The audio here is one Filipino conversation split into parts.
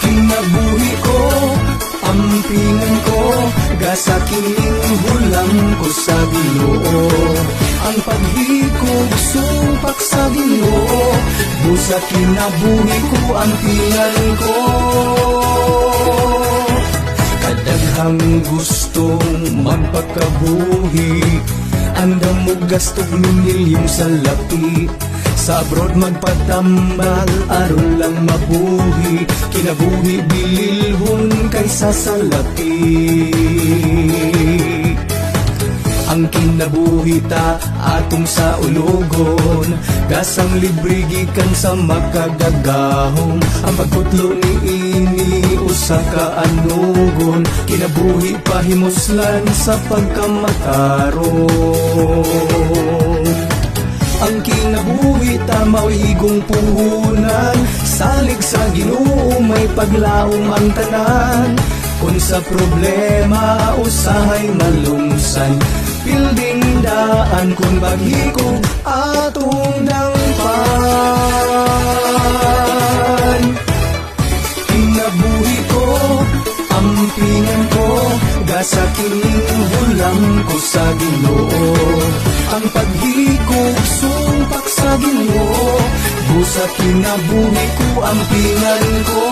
Kinabuhi ko, ampingan ko, gasa kining hulam ko sa Ginoo. Ang paghikog sumpak sa Ginoo, busa kinabuhi ko, ampingan ko. Kadaghang gustong magpakabuhi, andam mo gastog milyong sa lapi. Sa abroad magpatambal, aron lang mabuhi, kinabuhi bililhon kaysa sa lapi. Ang kinabuhi ta atong sa ulogon, gasang libre gikan sa makagagahom. Ang pagkutlo ni ini usa ka anugon, kinabuhi pahimuslan sa pagkamataron. Ang kinabuhi tamaw igong puhunan, salig sa Ginoo may paglaom ang tanan. Kung sa problema usahay malungsan, pilding daan kung maghikog atong dangpan. Kinabuhi ko, ampingan ko, gasa kining hulam ko sa Ginoo. Ang paghikog sumpak sa Ginoo, busa kinabuhi ko, ampingan ko.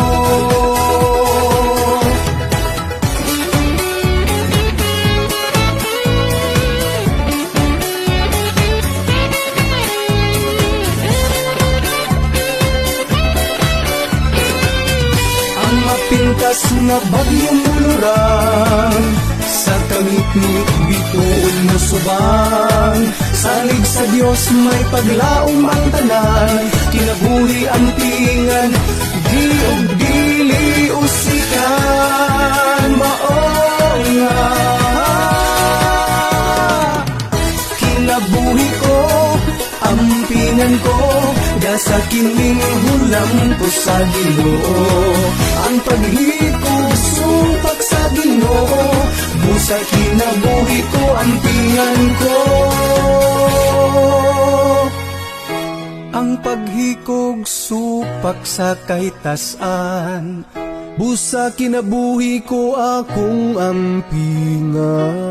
Ang mapintas na bagyong muluran, sa tangit-ngit bituon mo subang. Salig sa Dios may paglaom ang tanan, kinabuhi ang tingan, di og dili usi. kining hulam ko sa Ginoo. Ang paghikog sumpak sa Ginoo, busa kinabuhi ko ang pingan ko. Ang paghikog supak sa kahitasan, busa kinabuhi ko akong ampingan.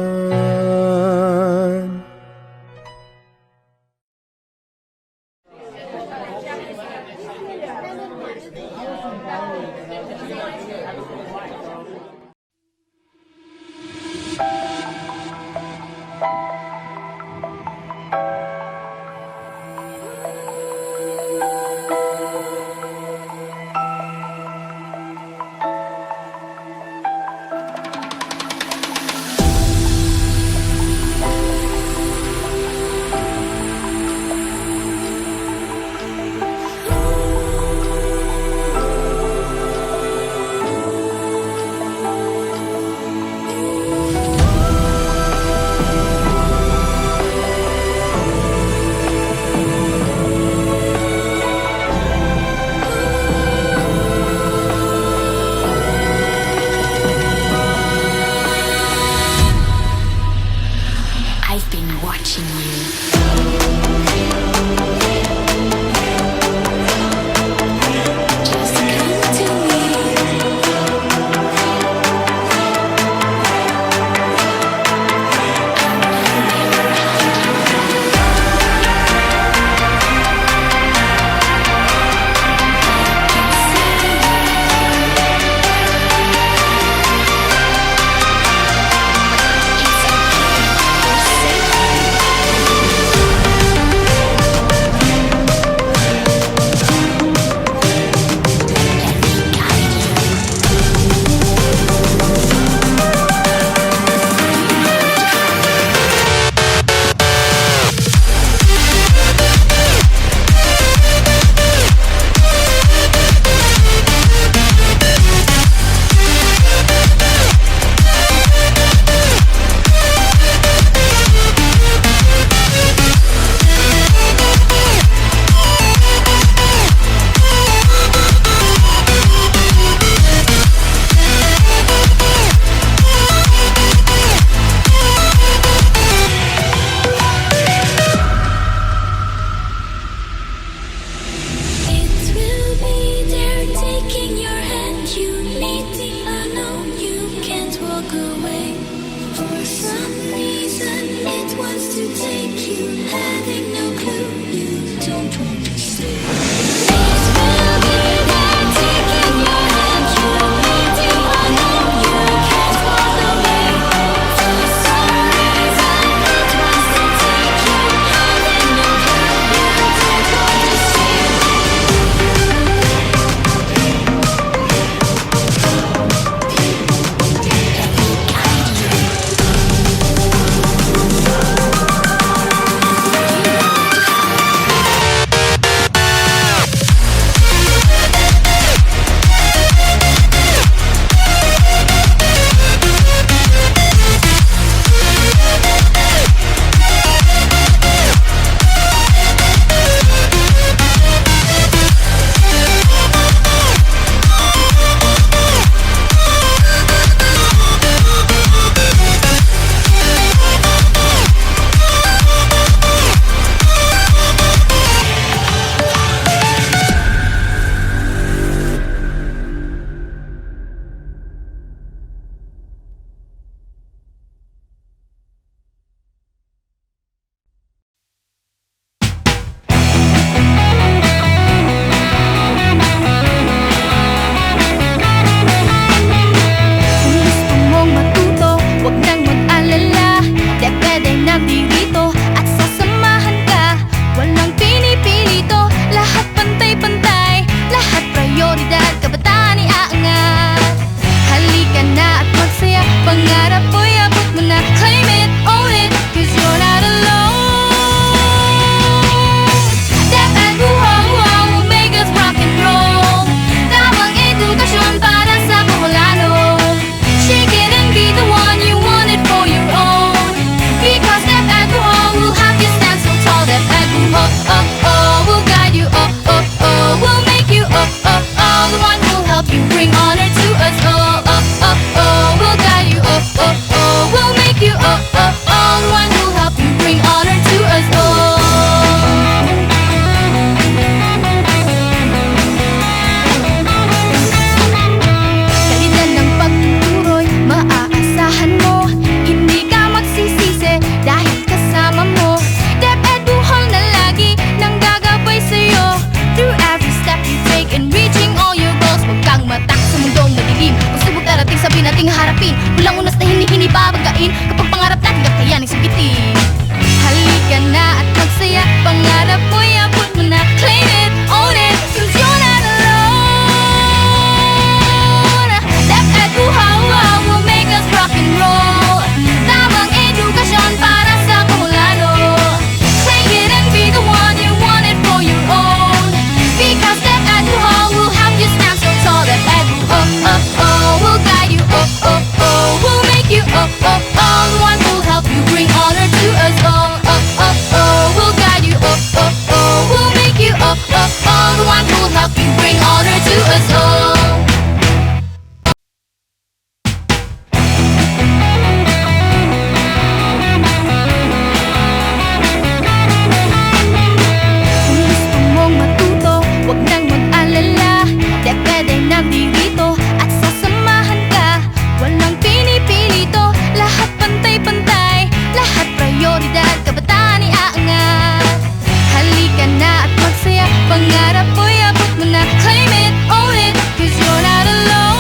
nandirito at sasamahan ka. Walang pinipilito, lahat pantay-pantay, lahat prioridad, kabataan iaangat. Halika na at magsaya, pangarap mo'y abot mo na. Claim it, own it, 'cause you're not alone.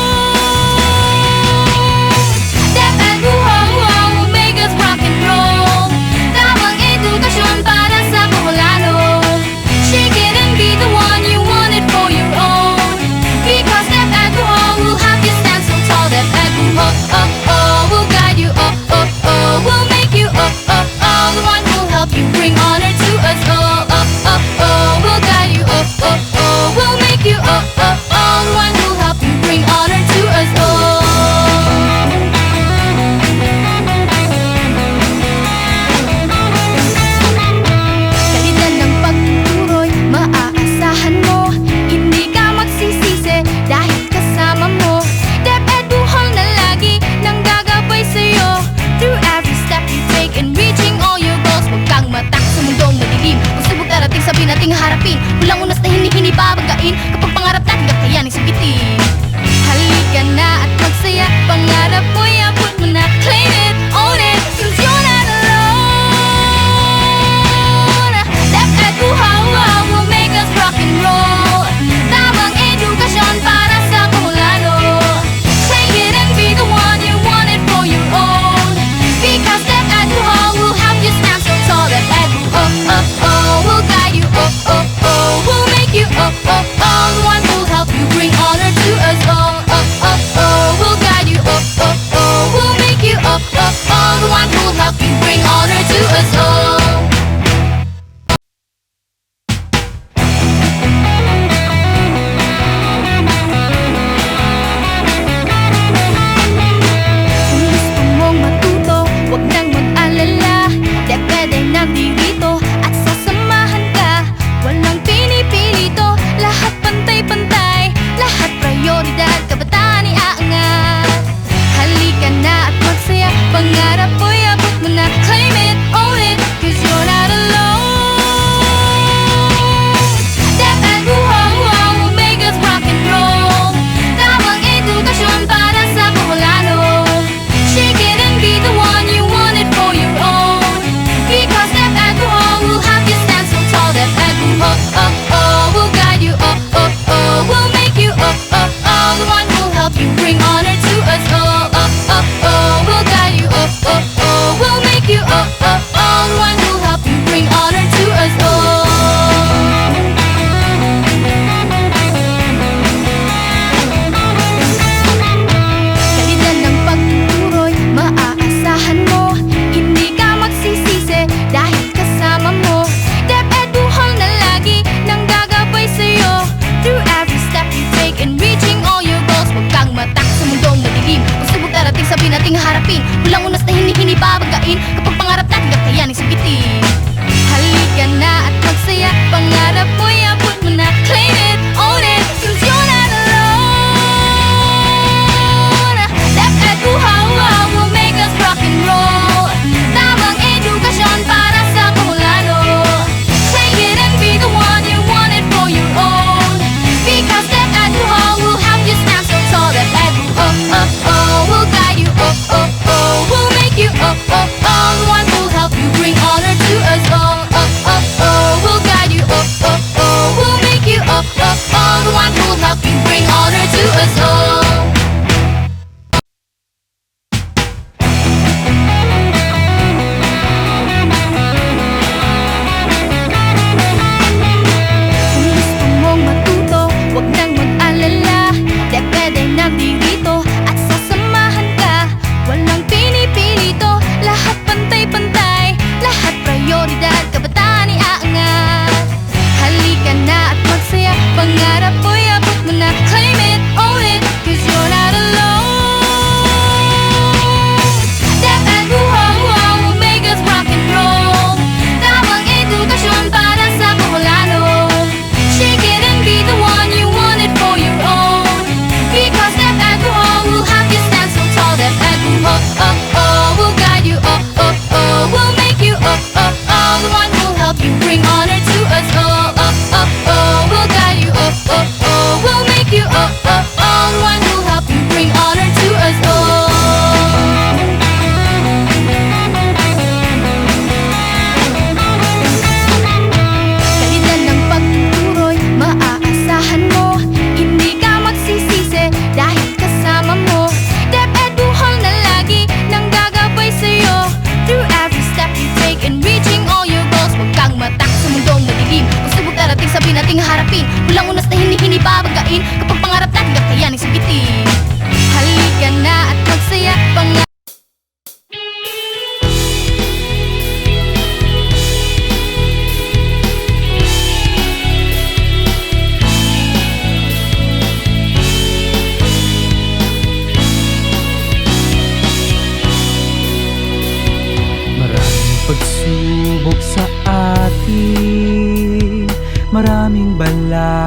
Dapat buhaw will make us rock and roll. Tamang edukasyon para sa Bacolano. Shake it and be the one you want it for your own. Because that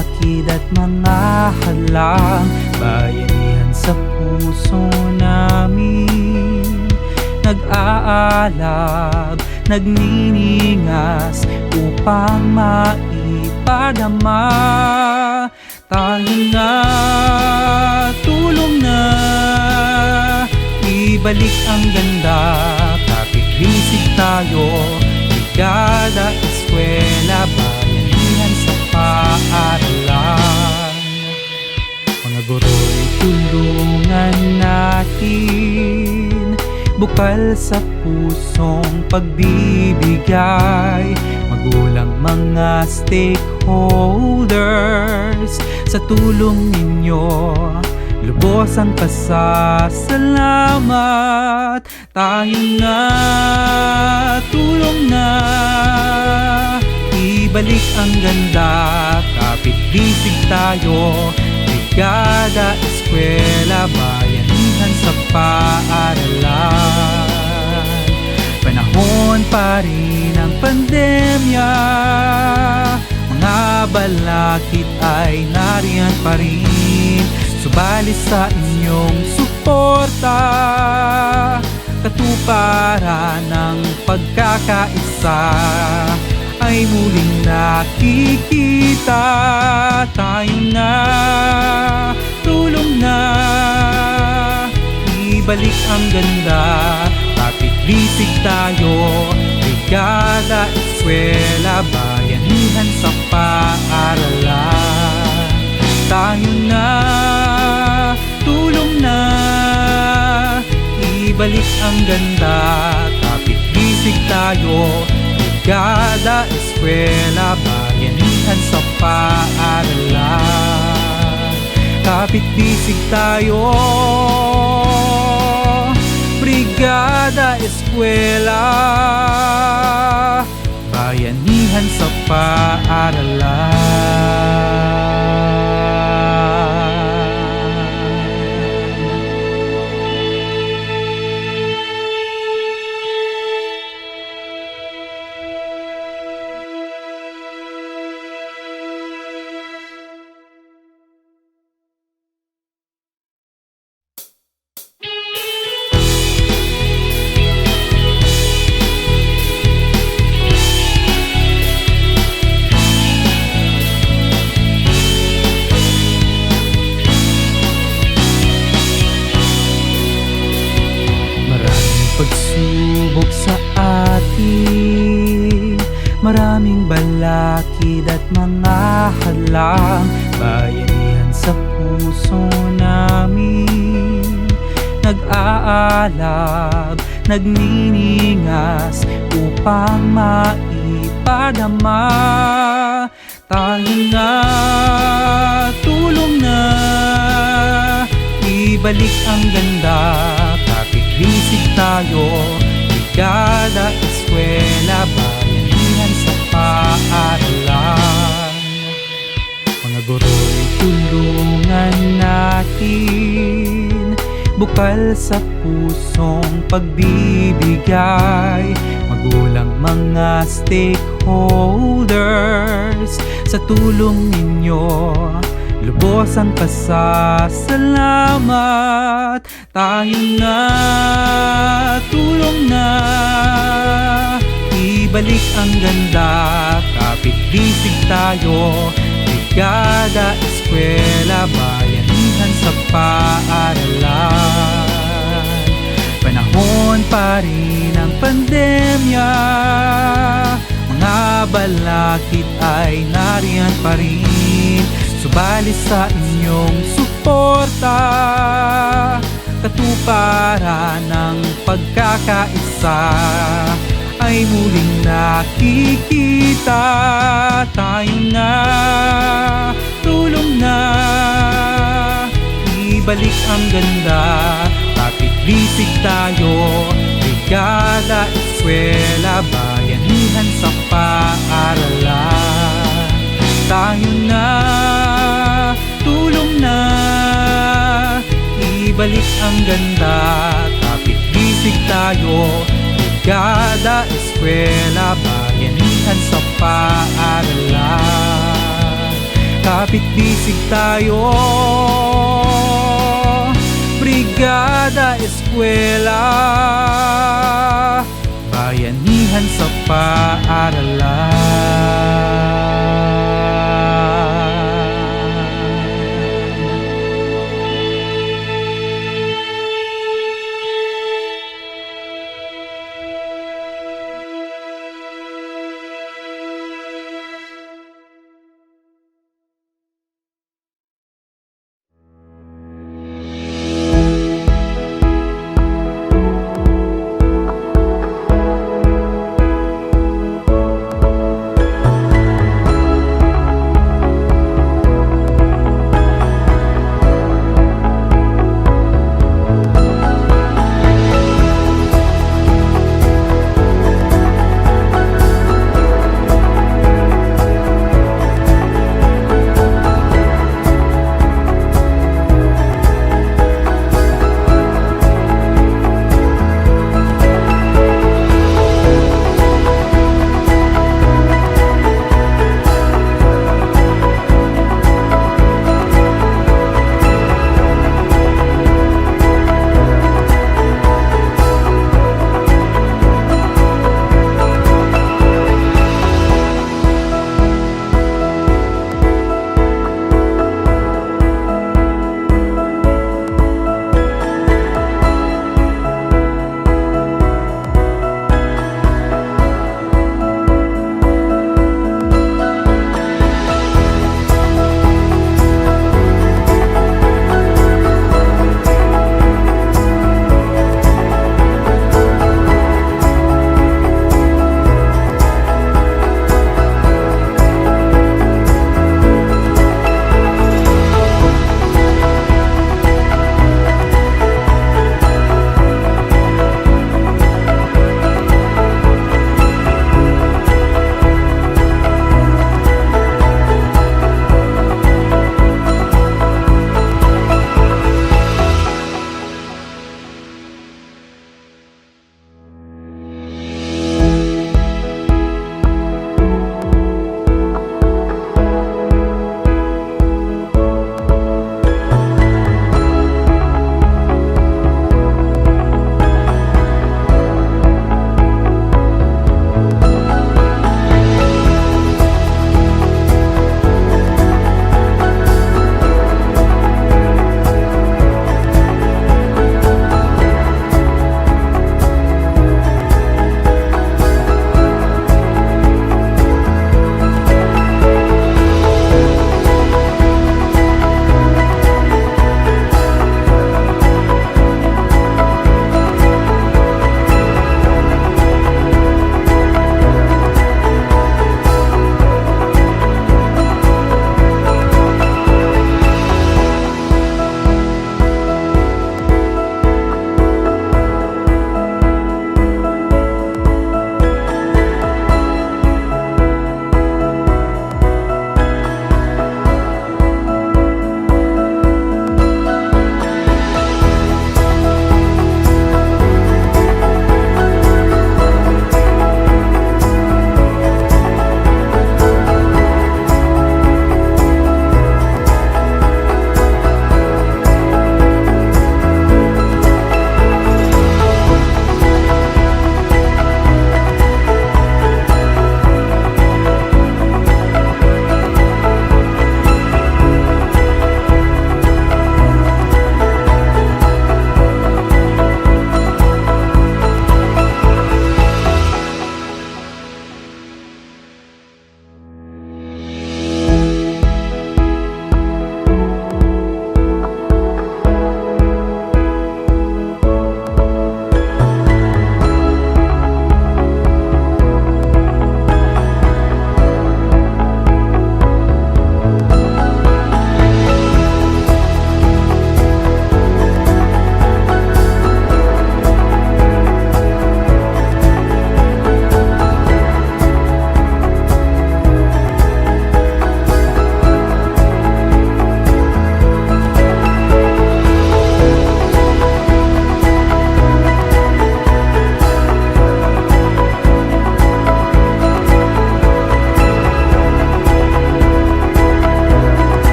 balakid at mga halang, bayanihan sa puso namin. Nag-aalab, nagniningas upang maipadama. Tayo na, tulong na, ibalik ang ganda. Kapit-bisig tayo, Brigada Eskwela, bayanihan sa paaralan. Mga guro'y tulungan natin, bukal sa pusong pagbibigay. Magulang, mga stakeholders, sa tulong ninyo lubos ang pasasalamat. Tayo na, tulong na, ibalik ang ganda. Kapit-bisig tayo, Brigada Eskwela, bayanihan sa paaralan. Panahon pa rin ang pandemya, mga balakid ay nariyan pa rin. Subalit sa inyong suporta, katuparan ng pagkakaisa ay muling nakikita. Tayo na, tulong na, ibalik ang ganda. Kapit-bisig tayo, Brigada Eskwela, bayanihan sa paaralan. Tayo na, tulong na, ibalik ang ganda. Kapit-bisig tayo, Brigada Eskwela, bayanihan sa paaralan. Kapit-bisig tayo, Brigada Eskwela, bayanihan sa paaralan. Pagsubok sa atin, maraming balakid at mga halang, bayanihan sa puso namin. Nag-aalab, nagniningas upang maipadama. Tayo na, tulong na, ibalik ang ganda. Kapit-bisig tayo, Brigada Eskwela, bayanihan sa paaralan. Mga guro'y tulungan natin, bukal sa pusong pagbibigay. Magulang, mga stakeholders, sa tulong ninyo lubos ang pasasalamat. Tayo na, tulong na, ibalik ang ganda. Kapit-bisig tayo, Brigada Eskwela, bayanihan sa paaralan. Panahon pa rin ang pandemya, mga balakid ay nariyan pa rin. Subalit sa inyong suporta, katuparan ng pagkakaisa ay muling nakikita. Tayo na, tulong na, ibalik ang ganda. Kapit-bisig tayo, Brigada Eskwela, bayanihan sa paaralan. Tayo na, tulong na, ibalik ang ganda. Kapit-bisig tayo, Brigada Eskwela, bayanihan sa paaralan. kapit bisig tayo. Brigada Eskwela, bayanihan sa paaralan.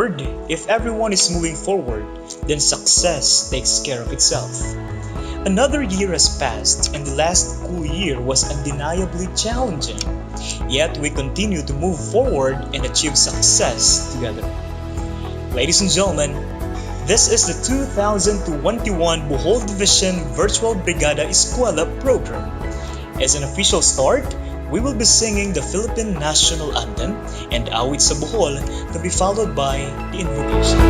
forward. If everyone is moving forward, then success takes care of itself. Another year has passed and the last school year was undeniably challenging. Yet we continue to move forward and achieve success together. Ladies and gentlemen, this is the 2021 Bohol Division Virtual Brigada Eskwela program. As an official start, we will be singing the Philippine National Anthem and Awit sa Bohol to be followed by the invocation.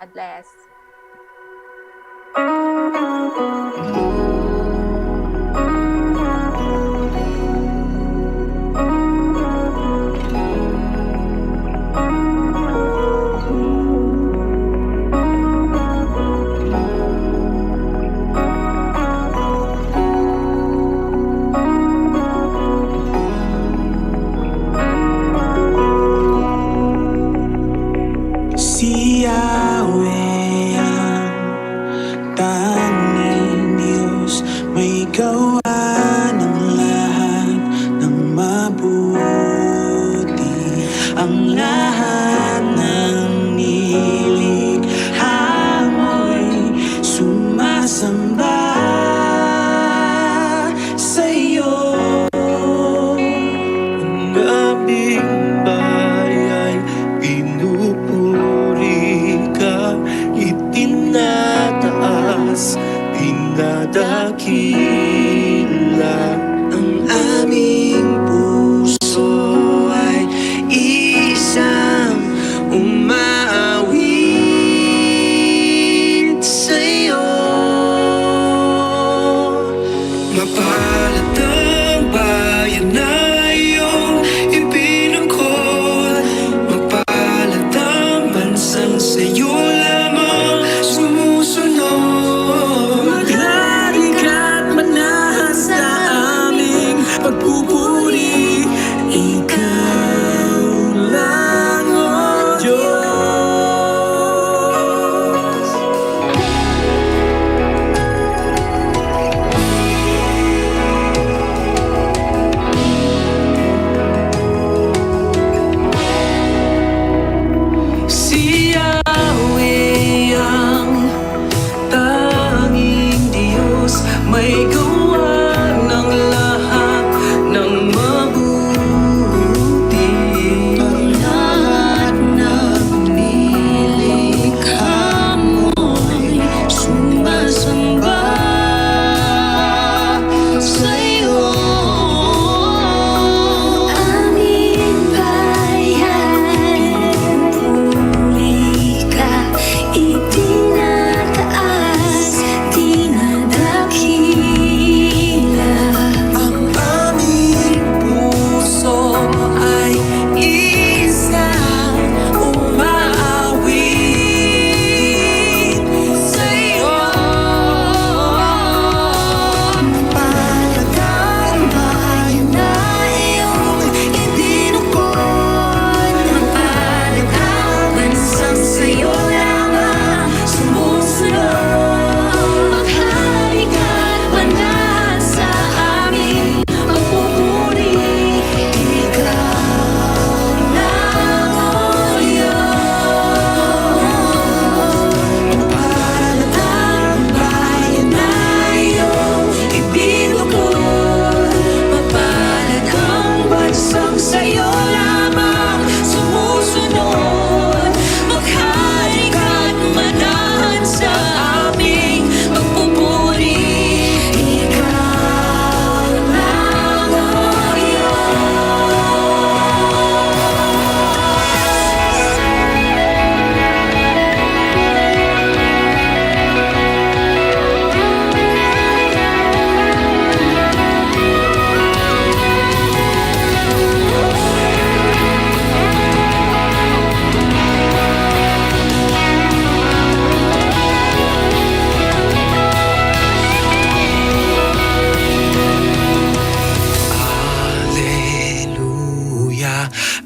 God bless. Si Yahweh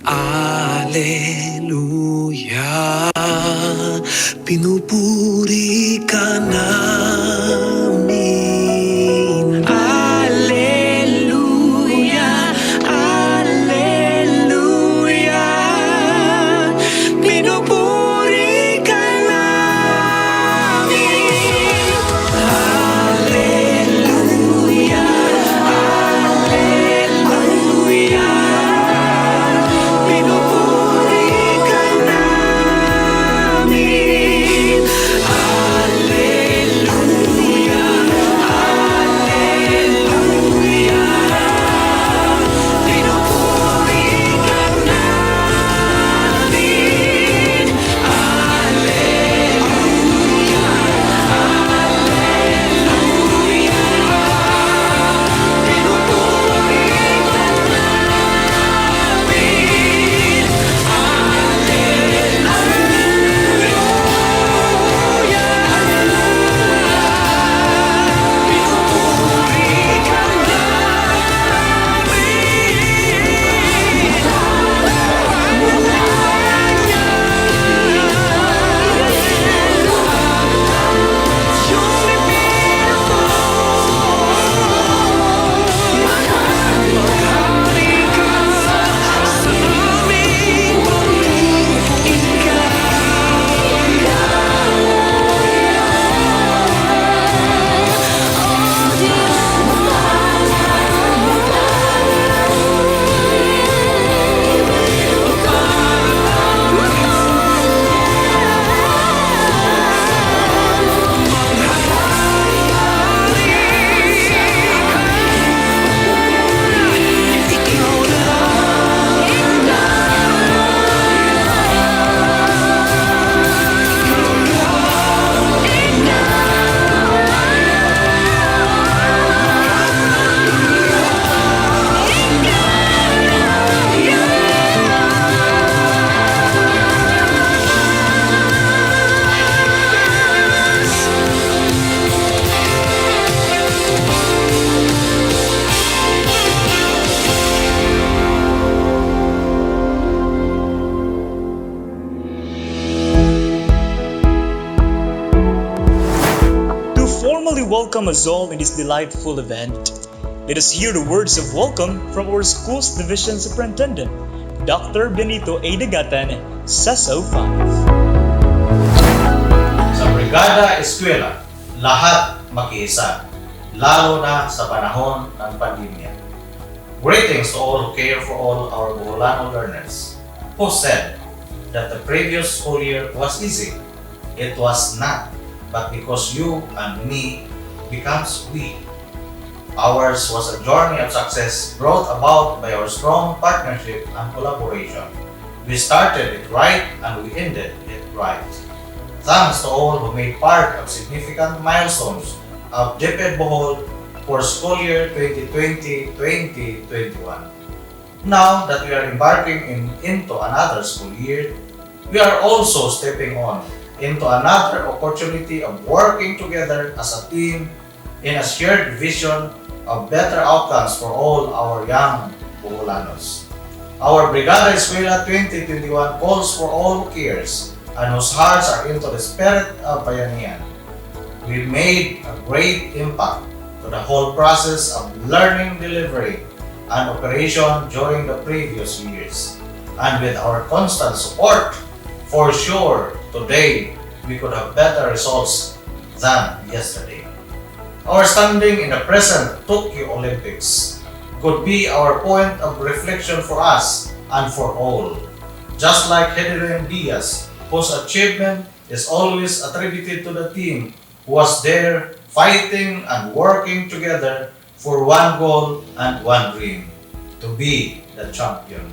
Alleluia, pinupuri ka namin. Alleluia, Alleluia, pinupuri ka namin. Alleluia, Alleluia, pinupuri ka namin. Alleluia, Alleluia, pinupuri ka namin. Alleluia, Alleluia, pinupuri ka namin. To formally welcome us all in this delightful event, let us hear the words of welcome from our school's division superintendent, Dr. Benito A. Dagatan, SESO 5. Sa Brigada Eskwela, lahat makiisa, lalo na sa panahon ng pandemya. Greetings to all who care for all our Boholano learners who said that the previous school year was easy. It was not, but because you and me becomes we. Ours was a journey of success brought about by our strong partnership and collaboration. We started it right and we ended it right. Thanks to all who made part of significant milestones of DepEd Bohol for school year 2020-2021. Now that we are embarking into another school year, we are also stepping on into another opportunity of working together as a team in a shared vision of better outcomes for all our young Boholanos. Our Brigada Eskwela 2021 calls for all who cares and whose hearts are into the spirit of bayanihan. We made a great impact to the whole process of learning, delivery, and operation during the previous years. And with our constant support, for sure, today we could have better results than yesterday. Our standing in the present Tokyo Olympics could be our point of reflection for us and for all. Just like Hedren Diaz, whose achievement is always attributed to the team who was there fighting and working together for one goal and one dream, to be the champion.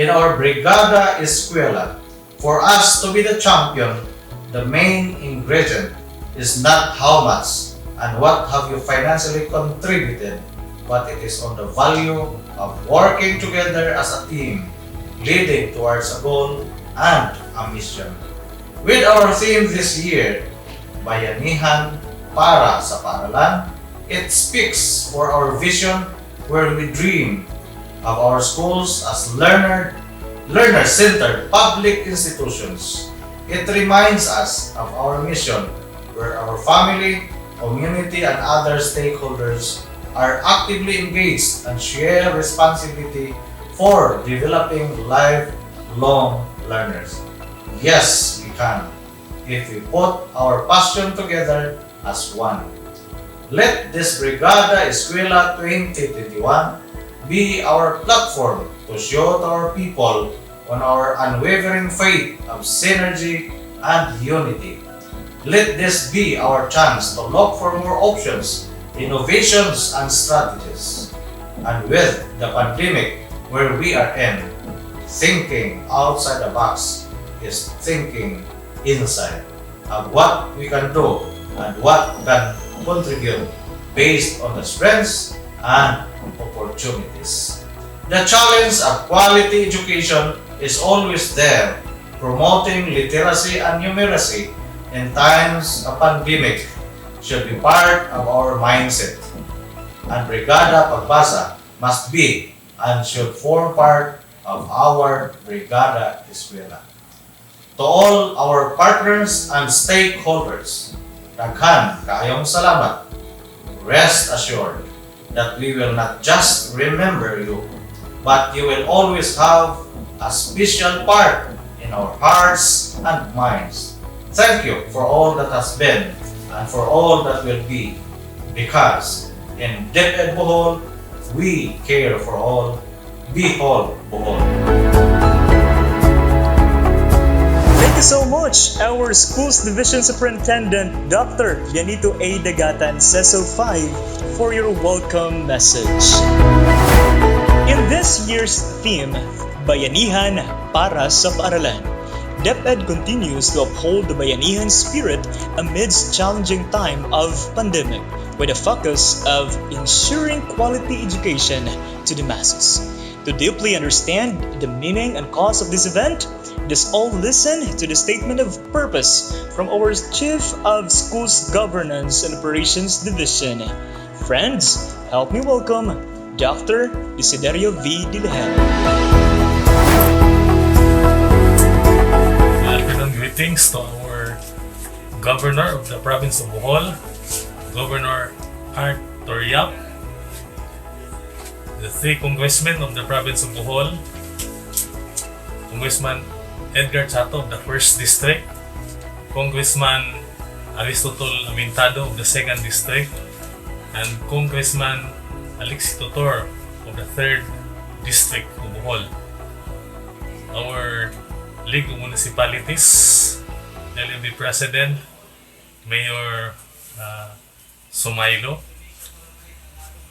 In our Brigada Eskwela, for us to be the champion, the main ingredient is not how much and what have you financially contributed, but it is on the value of working together as a team, leading towards a goal and a mission. With our theme this year, Bayanihan para sa Paaralan, it speaks for our vision where we dream of our schools as learner, learner-centered public institutions. It reminds us of our mission, where our family, community, and other stakeholders are actively engaged and share responsibility for developing lifelong learners. Yes, we can, if we put our passion together as one. Let this Brigada Eskwela 2021 be our platform to show to our people on our unwavering faith of synergy and unity. Let this be our chance to look for more options, innovations, and strategies. And with the pandemic where we are in, thinking outside the box is thinking inside of what we can do and what can contribute based on the strengths and opportunities. The challenge of quality education is always there, promoting literacy and numeracy in times of pandemic should be part of our mindset. And Brigada Pagbasa must be and should form part of our Brigada Eskwela. To all our partners and stakeholders, daghan kaayong salamat. Rest assured that we will not just remember you, but you will always have a special part in our hearts and minds. Thank you for all that has been and for all that will be, because in DepEd Bohol, we care for all. Bihol Bohol. Thank you so much, our Schools Division Superintendent, Dr. Yanito A. Dagatan, CESO 5, for your welcome message. In this year's theme, Bayanihan para sa Paaralan, DepEd continues to uphold the Bayanihan spirit amidst challenging time of pandemic, with a focus of ensuring quality education to the masses. To deeply understand the meaning and cause of this event, let us all listen to the statement of purpose from our Chief of Schools Governance and Operations Division. Friends, help me welcome Dr. Desiderio V. Dilehan. Greetings to our Governor of the Province of Bohol, Governor Arthur Yap, the three congressmen of the Province of Bohol, Congressman Edgar Chato of the 1st District, Congressman Aristotol Amintado of the 2nd District, and Congressman Alexi Totor of the 3rd District of Bohol. Our League of Municipalities, LMB President, Mayor Sumailo,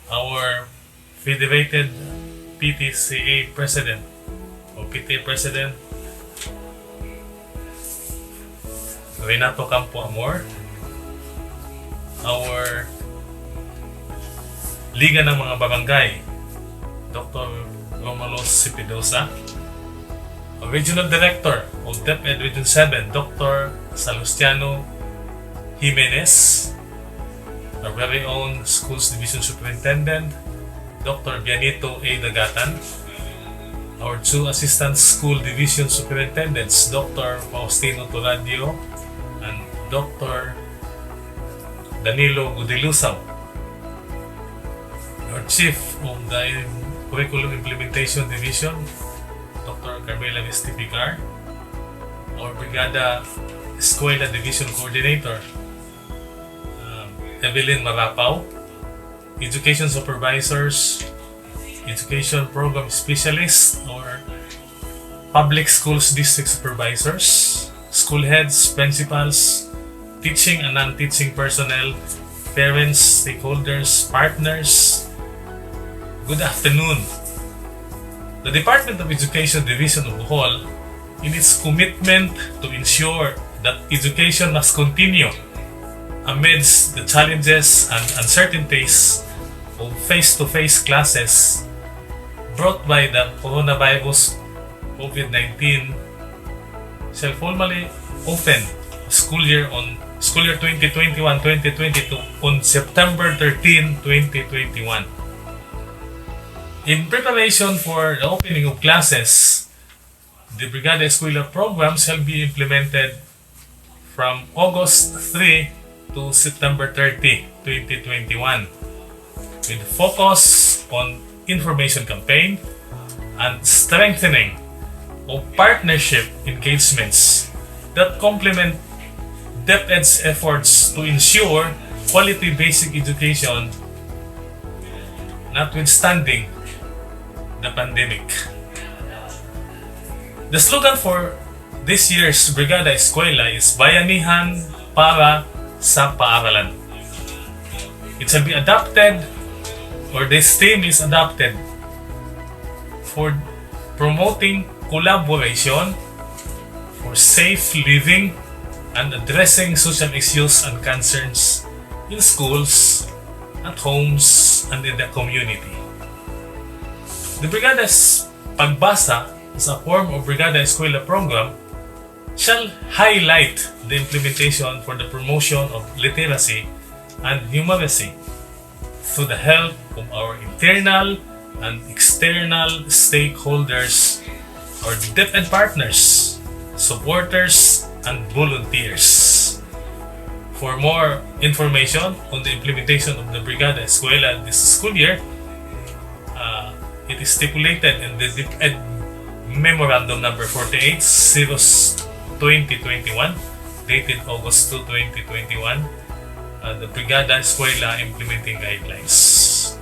our Federated PTCA President or PTA President, Renato Campo Amor, our Liga ng mga Barangay, Dr. Romulo Cipidosa, Regional Director of DepEd Region 7, Dr. Salustiano Jimenez, our very own Schools Division Superintendent, Dr. Bianito A. Dagatan, our two Assistant School Division Superintendents, Dr. Faustino Toladio and Dr. Danilo Gudilusaw, our Chief of the Curriculum Implementation Division, Dr. Carmela Vestipicar, our Brigada Eskwela Division Coordinator, Evelyn Marapaw, Education Supervisors, Education Program Specialists, or Public Schools District Supervisors, School Heads, Principals, Teaching and Non-Teaching Personnel, Parents, Stakeholders, Partners. Good afternoon. The Department of Education Division of Bohol, in its commitment to ensure that education must continue amidst the challenges and uncertainties of face-to-face classes brought by the coronavirus COVID-19, shall formally open school year 2021-2022 on September 13, 2021. In preparation for the opening of classes, the Brigada Eskwela program shall be implemented from August 3 to September 30, 2021, with focus on information campaign and strengthening of partnership engagements that complement DepEd's efforts to ensure quality basic education notwithstanding the pandemic. The slogan for this year's Brigada Eskwela is Bayanihan para sa Paaralan. It shall be adapted, or this theme is adapted for promoting collaboration for safe living and addressing social issues and concerns in schools, at homes, and in the community. The Brigada's Pagbasa as a form of Brigada Eskwela program shall highlight the implementation for the promotion of literacy and numeracy through the help of our internal and external stakeholders or DepEd partners, supporters, and volunteers. For more information on the implementation of the Brigada Eskwela this school year, it is stipulated in the DepEd Memorandum number 48, 2021, dated August 2, 2021, the Brigada Eskwela Implementing Guidelines.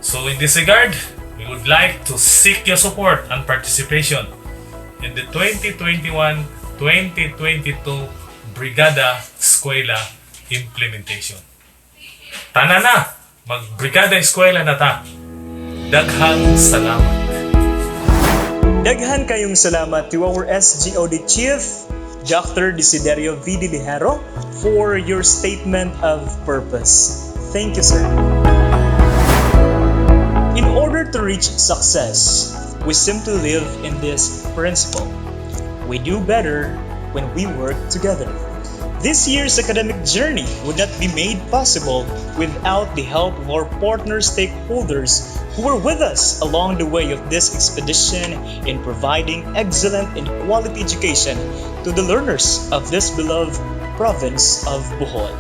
So in this regard, we would like to seek your support and participation in the 2021-2022 Brigada Eskwela Implementation. Tana na! Mag-Brigada Eskwela na ta! Daghang salamat! Daghan kayong salamat to our SGOD Chief, Dr. Desiderio V. Dilihero, for your statement of purpose. Thank you, sir. In order to reach success, we simply live in this principle. We do better when we work together. This year's academic journey would not be made possible without the help of our partner stakeholders who were with us along the way of this expedition in providing excellent and quality education to the learners of this beloved province of Bohol.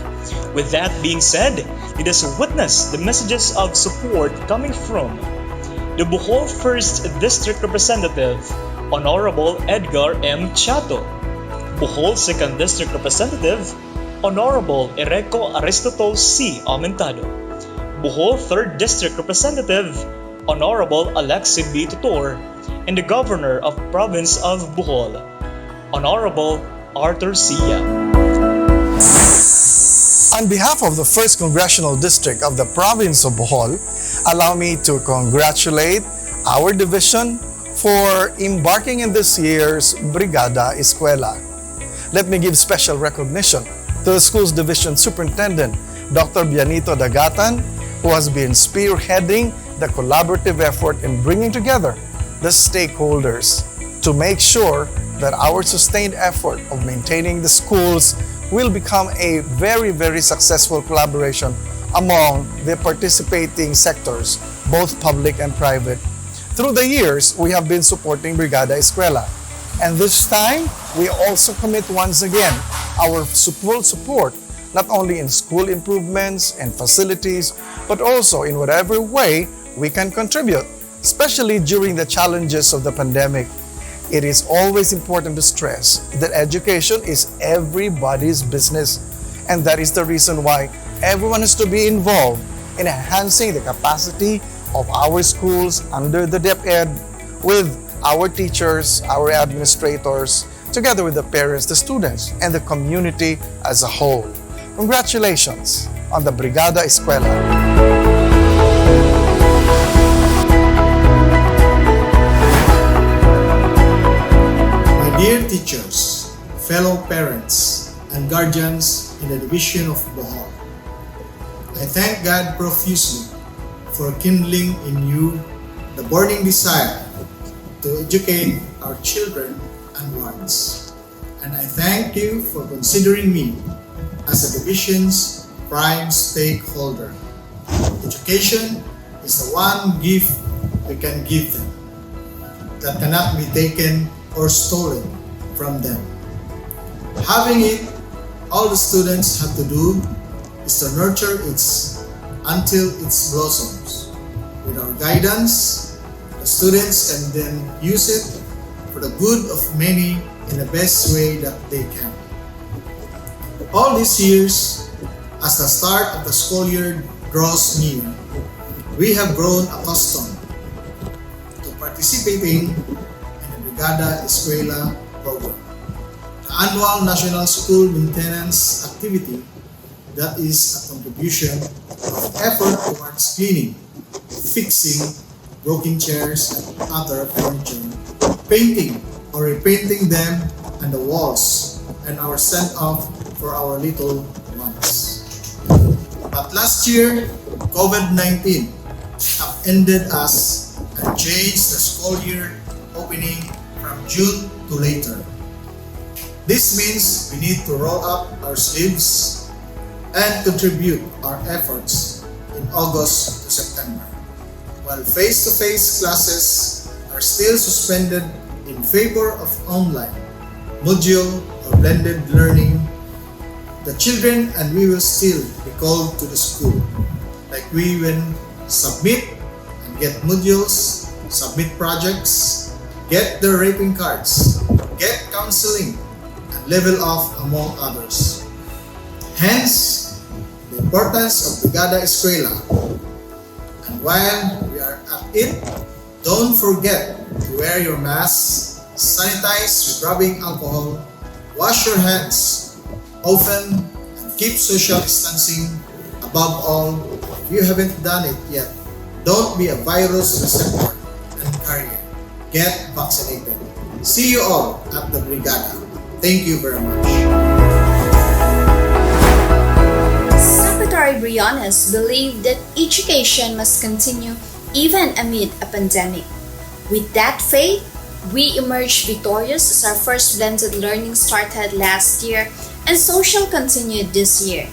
With that being said, let us witness the messages of support coming from the Bohol 1st District Representative, Honorable Edgar M. Chato, Bohol 2nd District Representative, Honorable Ereco Aristotol C. Aumentado, Bohol 3rd District Representative, Honorable Alexi B. Tutor, and the Governor of Province of Bohol, Honorable Arthur C. Yap. On behalf of the 1st Congressional District of the Province of Bohol, allow me to congratulate our division for embarking in this year's Brigada Eskwela. Let me give special recognition to the school's division superintendent, Dr. Bianito Dagatan, who has been spearheading the collaborative effort in bringing together the stakeholders to make sure that our sustained effort of maintaining the schools will become a very, very successful collaboration among the participating sectors, both public and private. Through the years, we have been supporting Brigada Eskwela. And this time, we also commit once again our full support, not only in school improvements and facilities, but also in whatever way we can contribute, especially during the challenges of the pandemic. It is always important to stress that education is everybody's business, and that is the reason why everyone has to be involved in enhancing the capacity of our schools under the DepEd with our teachers, our administrators, together with the parents, the students, and the community as a whole. Congratulations on the Brigada Eskwela. My dear teachers, fellow parents, and guardians in the Division of Bohol, I thank God profusely for kindling in you the burning desire to educate our children and wards. And I thank you for considering me as a division's prime stakeholder. Education is the one gift we can give them. that cannot be taken or stolen from them. Having it, all the students have to do is to nurture it until it blossoms. With our guidance, the students can then use it for the good of many in the best way that they can. All these years, as the start of the school year draws near, we have grown accustomed to participating in the Brigada Eskwela program, the annual National School Maintenance activity that is a contribution of effort towards cleaning, fixing broken chairs and other furniture, painting or repainting them and the walls, and our send-off for our little ones. But last year, COVID-19 upended us and changed the school year opening from June to later. This means we need to roll up our sleeves and contribute our efforts in August to September. While face-to-face classes are still suspended in favor of online, module, or blended learning, the children and we will still be called to the school, like we will submit and get modules, submit projects, get their rating cards, get counseling, and level off among others. Hence, the importance of Brigada Eskwela. And while we are at it, don't forget to wear your mask, sanitize with rubbing alcohol, wash your hands often, and keep social distancing. Above all, if you haven't done it yet, don't be a virus receptor and carrier. Get vaccinated. See you all at the Brigada. Thank you very much. Secretary Briones believed that education must continue even amid a pandemic. With that faith, we emerged victorious as our first blended learning started last year and social continued this year.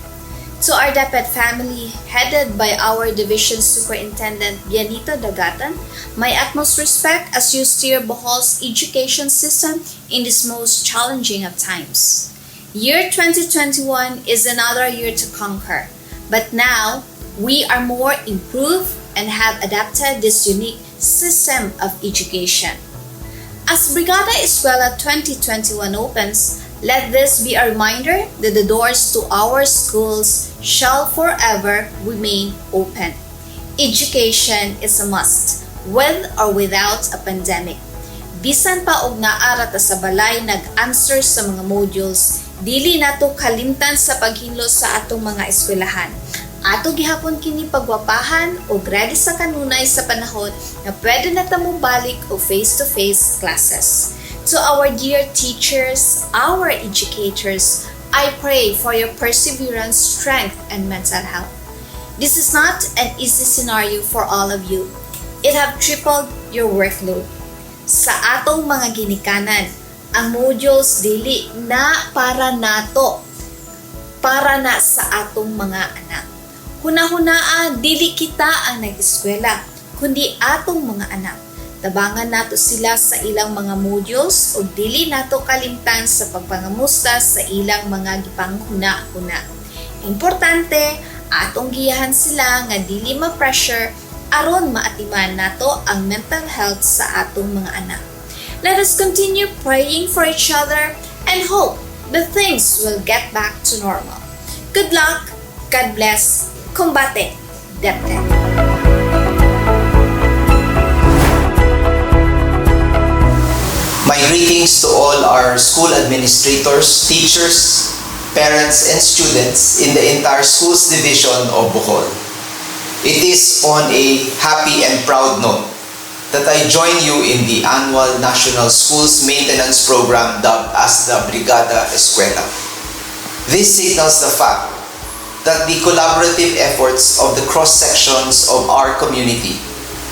To our DepEd family, headed by our Division Superintendent Bianito Dagatan, my utmost respect as you steer Bohol's education system in this most challenging of times. Year 2021 is another year to conquer, but now we are more improved and have adapted this unique system of education. As Brigada Eskwela 2021 opens, let this be a reminder that the doors to our schools shall forever remain open. Education is a must, with or without a pandemic. Bisan pa og naara ta sa balay nag-answer sa mga modules, dili nato kalimtan sa paghinlo sa atong mga eskwelahan. Ato gihapon kini pagwapahan og ready sa kanunay sa panahon na pwede na ta mobalik og face-to-face classes. To our dear teachers, our educators, I pray for your perseverance, strength, and mental health. This is not an easy scenario for all of you. It have tripled your workload. Sa atong mga ginikanan, ang modules dili na para nato, para na sa atong mga anak. Hunahunaa, dili kita ang nag-eskwela, kundi atong mga anak. Tabangan nato sila sa ilang mga modules o dili nato kalimtan sa pagpangamusta sa ilang mga gipanghuna-huna. Importante, atong giyahan sila nga dili ma-pressure aron maatiman nato ang mental health sa atong mga anak. Let us continue praying for each other and hope that things will get back to normal. Good luck, God bless, combate, DepEd. My greetings to all our school administrators, teachers, parents, and students in the entire schools division of Bohol. It is on a happy and proud note that I join you in the annual National Schools Maintenance Program dubbed as the Brigada Eskwela. This signals the fact that the collaborative efforts of the cross-sections of our community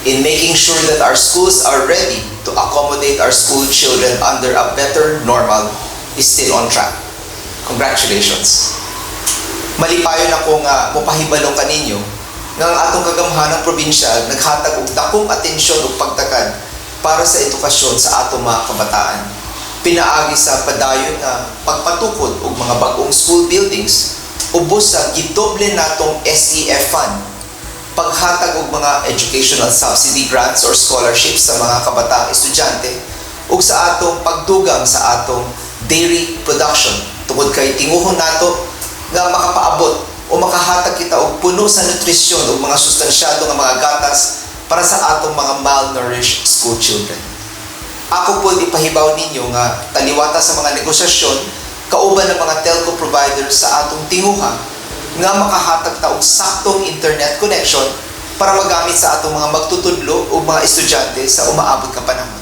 in making sure that our schools are ready to accommodate our school children under a better normal is still on track. Congratulations. Malipayon ako nga mopahibalong kaninyo nga ang atong kagamhanang probinsyal naghatag og dakong atensyon ug pagtakad para sa edukasyon sa atong mga kabataan. Pinaagi sa padayon nga pagpatukod og mga bag-ong school buildings, ubos sa gidoble natong SEF fund, paghatag og mga educational subsidy grants or scholarships sa mga kabataang estudyante, ug sa atong pagdugang sa atong dairy production tungod kay tinguhon nato nga makapaabot o makahatag kita og puno sa nutrisyon o mga sustansyado nga mga gatas para sa atong mga malnourished school children. Ako po ipahibaw ninyo nga taliwata sa mga negosasyon kauban ng mga telco providers sa atong tinguha nga makahatag ta og saktong internet connection para magamit sa atong mga magtutudlo o mga estudyante sa umaabot ka panahon.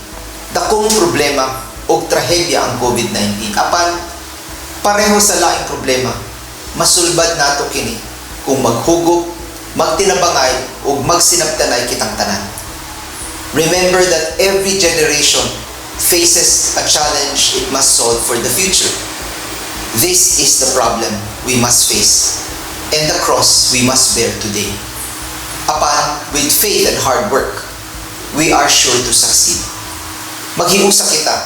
Dakong problema o trahedya ang COVID-19. Apan, pareho sa laing problema, masulbad nato kini kung maghugok, magtinabangay o magsinabtanay kitang tanan. Remember that every generation faces a challenge it must solve for the future. This is the problem we must face and the cross we must bear today. Apan, with faith and hard work, we are sure to succeed. Maghiusa kita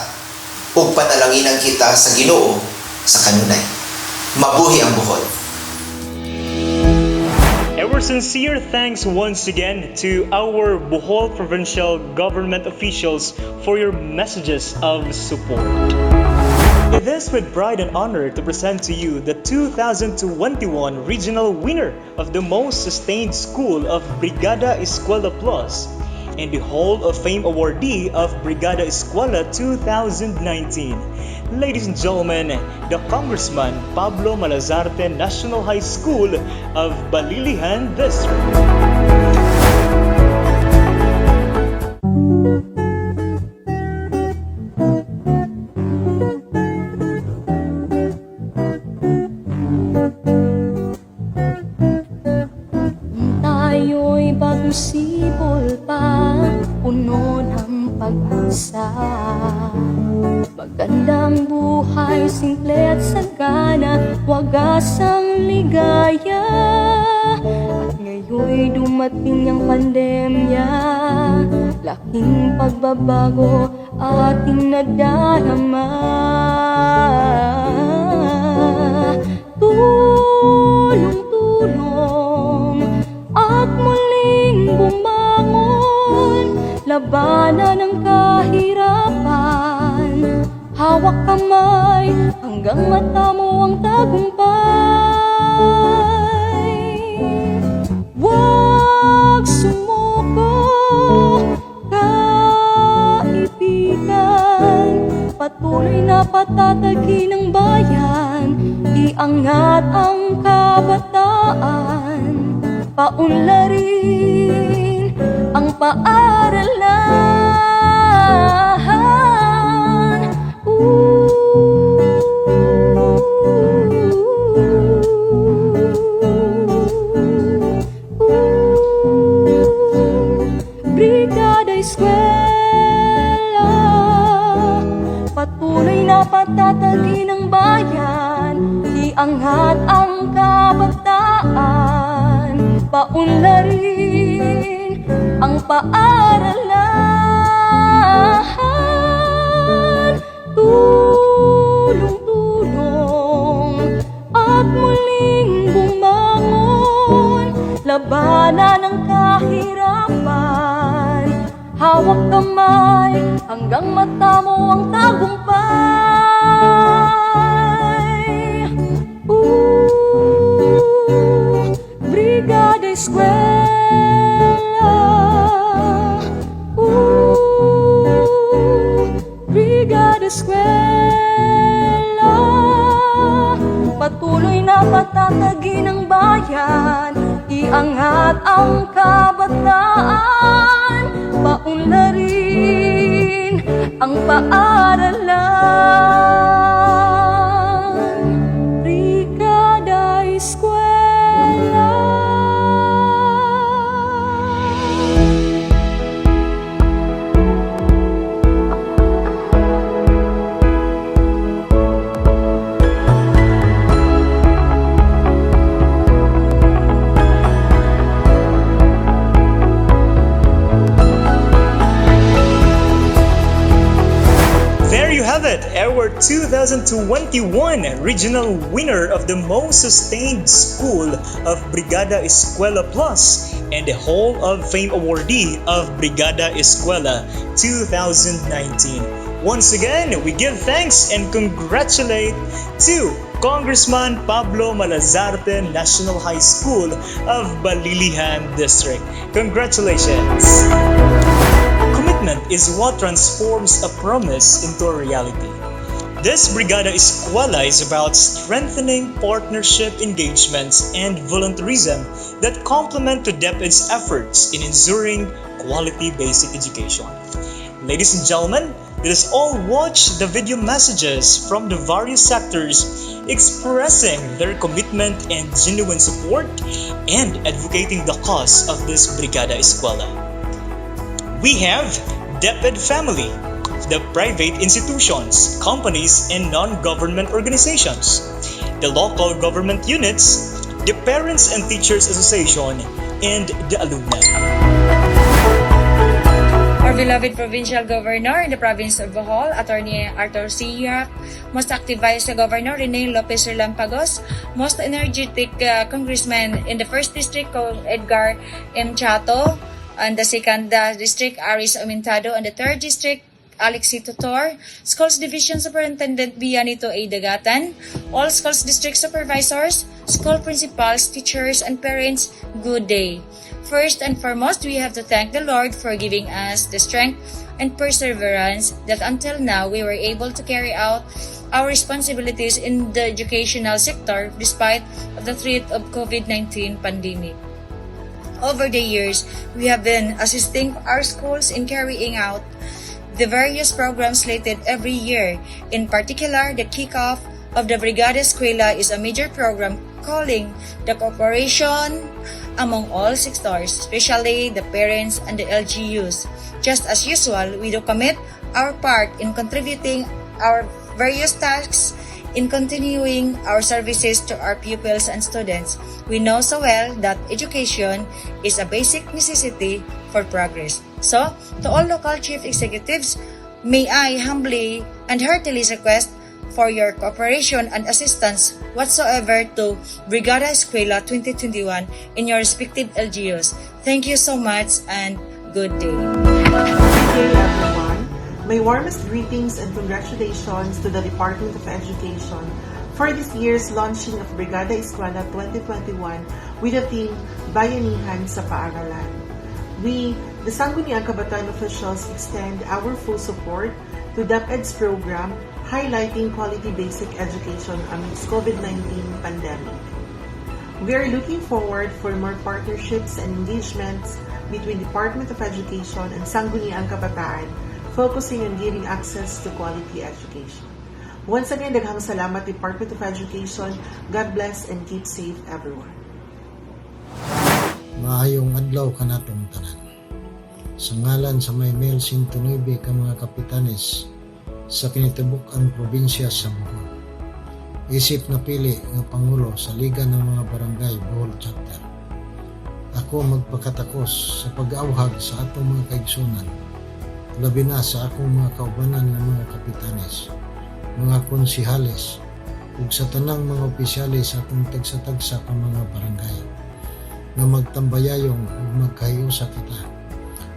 o panalanginan kita sa Ginoo sa kanunay. Mabuhi ang Bohol. Our sincere thanks once again to our Bohol provincial government officials for your messages of support. It is with pride and honor to present to you the 2021 regional winner of the most sustained school of Brigada Eskwela Plus and the Hall of Fame awardee of Brigada Eskwela 2019. Ladies and gentlemen, the Congressman Pablo Malazarte National High School of Balilihan District. Tayo'y bagong sibol pa, puno ng pag-asa. Magandang buhay, simple at sagana, wagas ang ligaya. At ngayon'y dumating ang pandemya, laking pagbabago ating nadarama. Tulong-tulong at muling bumangon, labanan ng kahirapan. Hawak kamay hanggang mata mo ang tagumpay. Huwag sumuko, kaibigan. Patuloy na patatagin ng bayan, iangat ang kabataan. Paunlarin ang paaralan. Brigada Eskwela, patuloy na patatagin ng bayan, iangat ang kabataan, paunlarin ang paaralan. Tulong-tulong at muling bumangon, labanan ng kahirapan. Hawak kamay hanggang mata mo ang tagumpay. Brigada Eskwela, Brigada Eskwela, patuloy na patatagin ng bayan, iangat ang kabataan, paunlarin ang paaralan. Brigada Eskwela. our 2021 regional winner of the most sustained school of Brigada Eskwela Plus and the Hall of Fame awardee of Brigada Eskwela 2019. Once again, we give thanks and congratulate to Congressman Pablo Malazarte National High School of Balilihan District. Congratulations! Commitment is what transforms a promise into a reality. This Brigada Eskwela is about strengthening partnership engagements and volunteerism that complement to DepEd's efforts in ensuring quality basic education. Ladies and gentlemen, let us all watch the video messages from the various sectors expressing their commitment and genuine support and advocating the cause of this Brigada Eskwela. We have DepEd Family, the private institutions, companies, and non-government organizations, the local government units, the Parents and Teachers Association, and the alumni. Our beloved Provincial Governor in the Province of Bohol, Attorney Arthur Siyak, most active Vice Governor Rene Lopez Relampagos, most energetic Congressman in the 1st District, Edgar M. Chato, and the 2nd District, Aris Amintado, and the 3rd District, Alexi Tutor, Schools Division Superintendent Bianito A. Dagatan, all Schools District Supervisors, school principals, teachers, and parents, good day. First and foremost, we have to thank the Lord for giving us the strength and perseverance that until now we were able to carry out our responsibilities in the educational sector despite of the threat of COVID-19 pandemic. Over the years, we have been assisting our schools in carrying out the various programs slated every year. In particular, the kickoff of the Brigada Eskwela is a major program calling the cooperation among all sectors, especially the parents and the LGUs. Just as usual, we do commit our part in contributing our various tasks in continuing our services to our pupils and students. We know so well that education is a basic necessity for progress. So, to all local chief executives, may I humbly and heartily request for your cooperation and assistance whatsoever to Brigada Eskwela 2021 in your respective LGUs. Thank you so much and good day. Good day, everyone. My warmest greetings and congratulations to the Department of Education for this year's launching of Brigada Eskwela 2021 with the theme Bayanihan sa Paaralan. We, the Sangguniang Kabataan officials, extend our full support to DepEd's program highlighting quality basic education amidst COVID-19 pandemic. We are looking forward for more partnerships and engagements between Department of Education and Sangguniang Kabataan, focusing on giving access to quality education. Once again, daghang salamat Department of Education. God bless and keep safe everyone. Maayong adlaw kanatong tanan. Sa ngalan sa may 109 ka mga kapitanes sa kinitibuk-ang probinsya sa Bohol. Isip na pili ng Pangulo sa Liga ng mga Barangay Bohol Chapter. Ako magpakatakos sa pag-auhag sa atong mga kaigsunan, labi na sa akong mga kaubanan ng mga kapitanes, mga konsihales, ug sa tanang mga opisyalis sa atong tagsa-tagsa ka mga barangay, na magtambayayong ug magkahiusa kita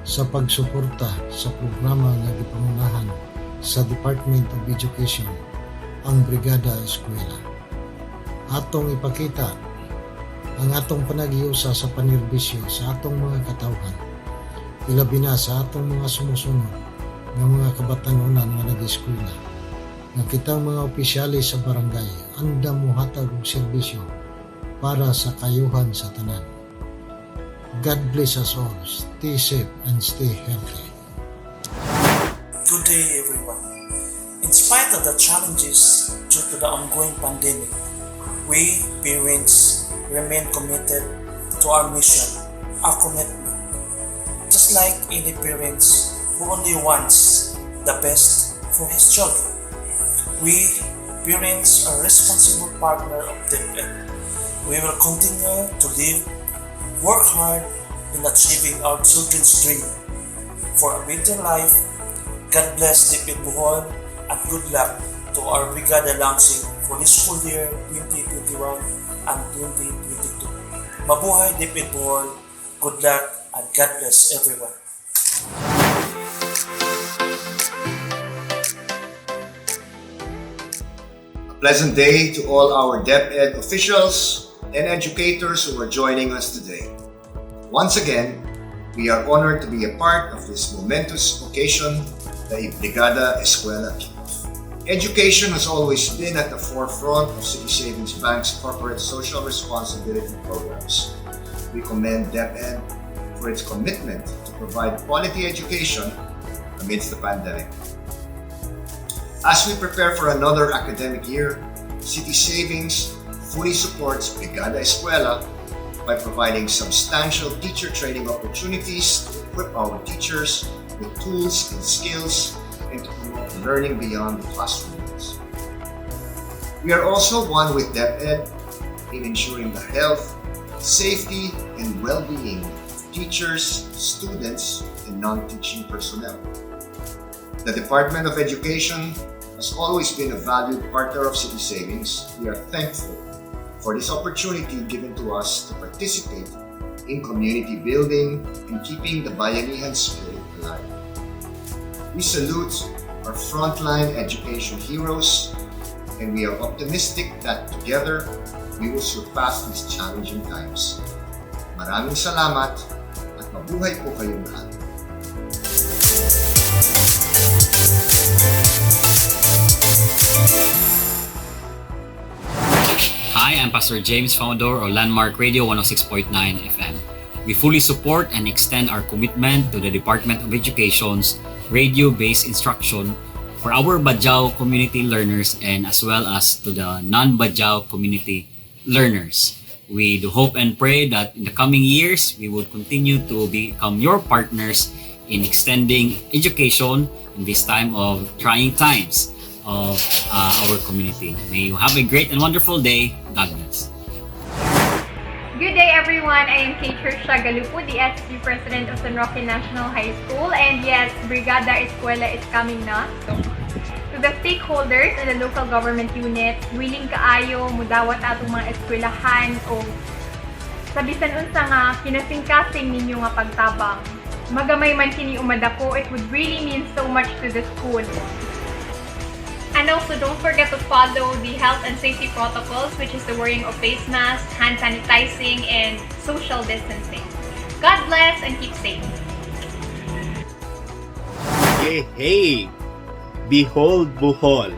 sa pagsuporta sa programa nga gipangunahan sa Department of Education, ang Brigada Eskwela. Atong ipakita ang atong panaghiusa sa panirbisyo sa atong mga katawhan, ilabi na sa atong mga sumusunod ng mga kabatanunan nga nag-eskwela, nga kitang mga opisyalis sa barangay andam mohatag og serbisyo para sa kayuhan sa tanan. God bless us all. Stay safe and stay healthy. Good day, everyone. In spite of the challenges due to the ongoing pandemic, we parents remain committed to our mission, our commitment. Just like any parents who only wants the best for his children, we parents are responsible partner of DepEd. We will continue to work hard in achieving our children's dream for a better life. God bless DepEd Bohol and good luck to our Brigada launching for this school year 2021 and 2022. Mabuhay DepEd Bohol, good luck, and God bless everyone. A pleasant day to all our DepEd officials and educators who are joining us today. Once again, we are honored to be a part of this momentous occasion, the Brigada Eskwela kickoff. Education has always been at the forefront of City Savings Bank's corporate social responsibility programs. We commend DepEd for its commitment to provide quality education amidst the pandemic. As we prepare for another academic year, City Savings fully supports Brigada Eskwela by providing substantial teacher training opportunities to equip our teachers with tools and skills and to promote learning beyond the classroom. We are also one with DepEd in ensuring the health, safety, and well-being of teachers, students, and non-teaching personnel. The Department of Education has always been a valued partner of City Savings. We are thankful for this opportunity given to us to participate in community building and keeping the Bayanihan spirit alive. We salute our frontline education heroes, and we are optimistic that together we will surpass these challenging times. Maraming salamat at mabuhay po kayong lahat. Hi, I'm Pastor James, founder of Landmark Radio 106.9 FM. We fully support and extend our commitment to the Department of Education's radio-based instruction for our Bajau community learners and as well as to the non-Bajau community learners. We do hope and pray that in the coming years, we will continue to become your partners in extending education in this time of trying times of our community. May you have a great and wonderful day. God bless. Good day everyone, I am Kate Shagalupu, the SG President of San Roque National High School, and yes, Brigada Eskwela is coming na. To the stakeholders and the local government units, willing kaayo mudawat atong mga eskwelahan o sa bisan unsa nga kinasing-kasing ninyo nga pagtabang. Magamay man kini umadako, it would really mean so much to the school. And also, don't forget to follow the health and safety protocols, which is the wearing of face masks, hand sanitizing, and social distancing. God bless and keep safe. Hey, hey! Behold, Bohol!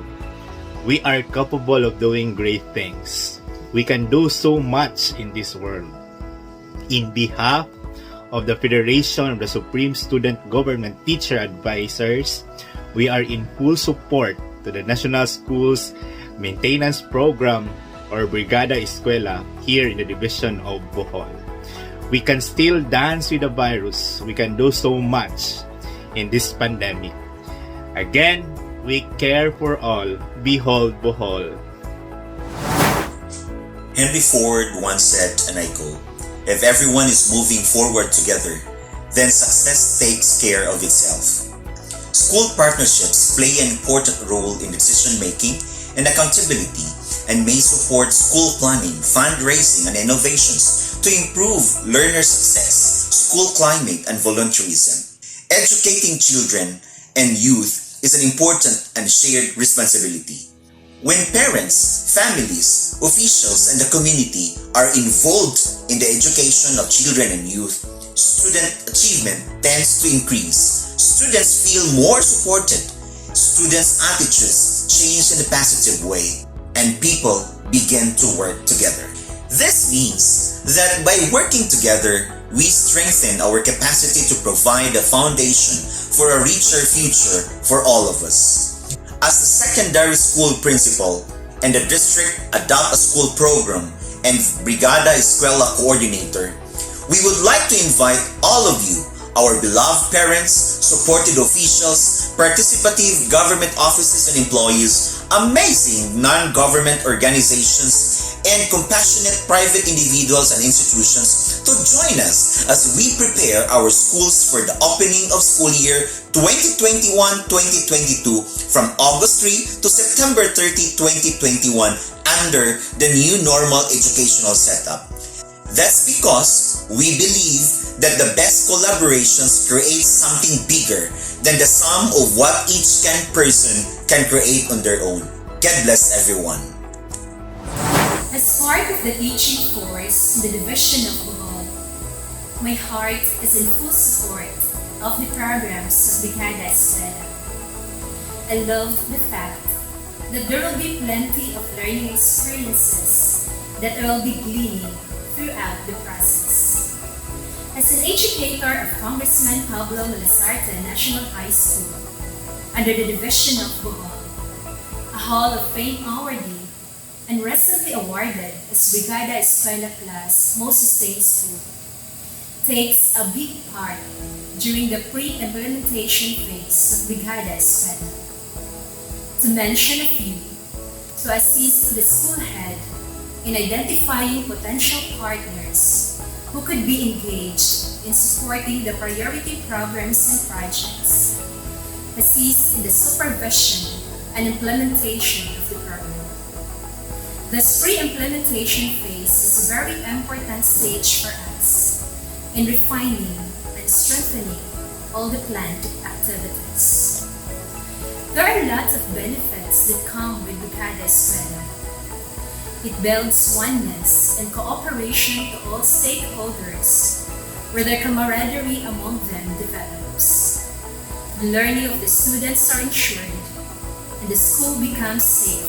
We are capable of doing great things. We can do so much in this world. In behalf of the Federation of the Supreme Student Government Teacher Advisors, we are in full support to the National Schools Maintenance Program or Brigada Eskwela here in the Division of Bohol. We can still dance with the virus. We can do so much in this pandemic. Again, we care for all. Behold, Bohol. Henry Ford once said, and I quote, "If everyone is moving forward together, then success takes care of itself." School partnerships play an important role in decision-making and accountability and may support school planning, fundraising, and innovations to improve learner success, school climate, and volunteerism. Educating children and youth is an important and shared responsibility. When parents, families, officials, and the community are involved in the education of children and youth, student achievement tends to increase. Students feel more supported. Students' attitudes change in a positive way, and people begin to work together. This means that by working together, we strengthen our capacity to provide a foundation for a richer future for all of us. As the secondary school principal and the district adopt a school program and Brigada Eskwela coordinator, we would like to invite all of you, our beloved parents, supported officials, participative government offices and employees, amazing non-government organizations, and compassionate private individuals and institutions to join us as we prepare our schools for the opening of school year 2021-2022 from August 3 to September 30, 2021 under the new normal educational setup. That's because we believe that the best collaborations create something bigger than the sum of what each person can create on their own. God bless everyone. As part of the teaching force in the division of Bohol, my heart is in full support of the programs of Brigada Eskwela. I love the fact that there will be plenty of learning experiences that I will be gleaning throughout the process. As an educator of Congressman Pablo Malazarte National High School, under the division of Bohol, a Hall of Fame awardee, and recently awarded as Brigada Eskwela Class Most Sustained School, takes a big part during the pre-implementation phase of Brigada Eskwela. To mention a few, to assist the school head in identifying potential partners who could be engaged in supporting the priority programs and projects, assist in the supervision and implementation of the program. This pre-implementation phase is a very important stage for us in refining and strengthening all the planned activities. There are lots of benefits that come with Brigada Eskwela. It builds oneness and cooperation to all stakeholders, where the camaraderie among them develops. The learning of the students are ensured, and the school becomes safe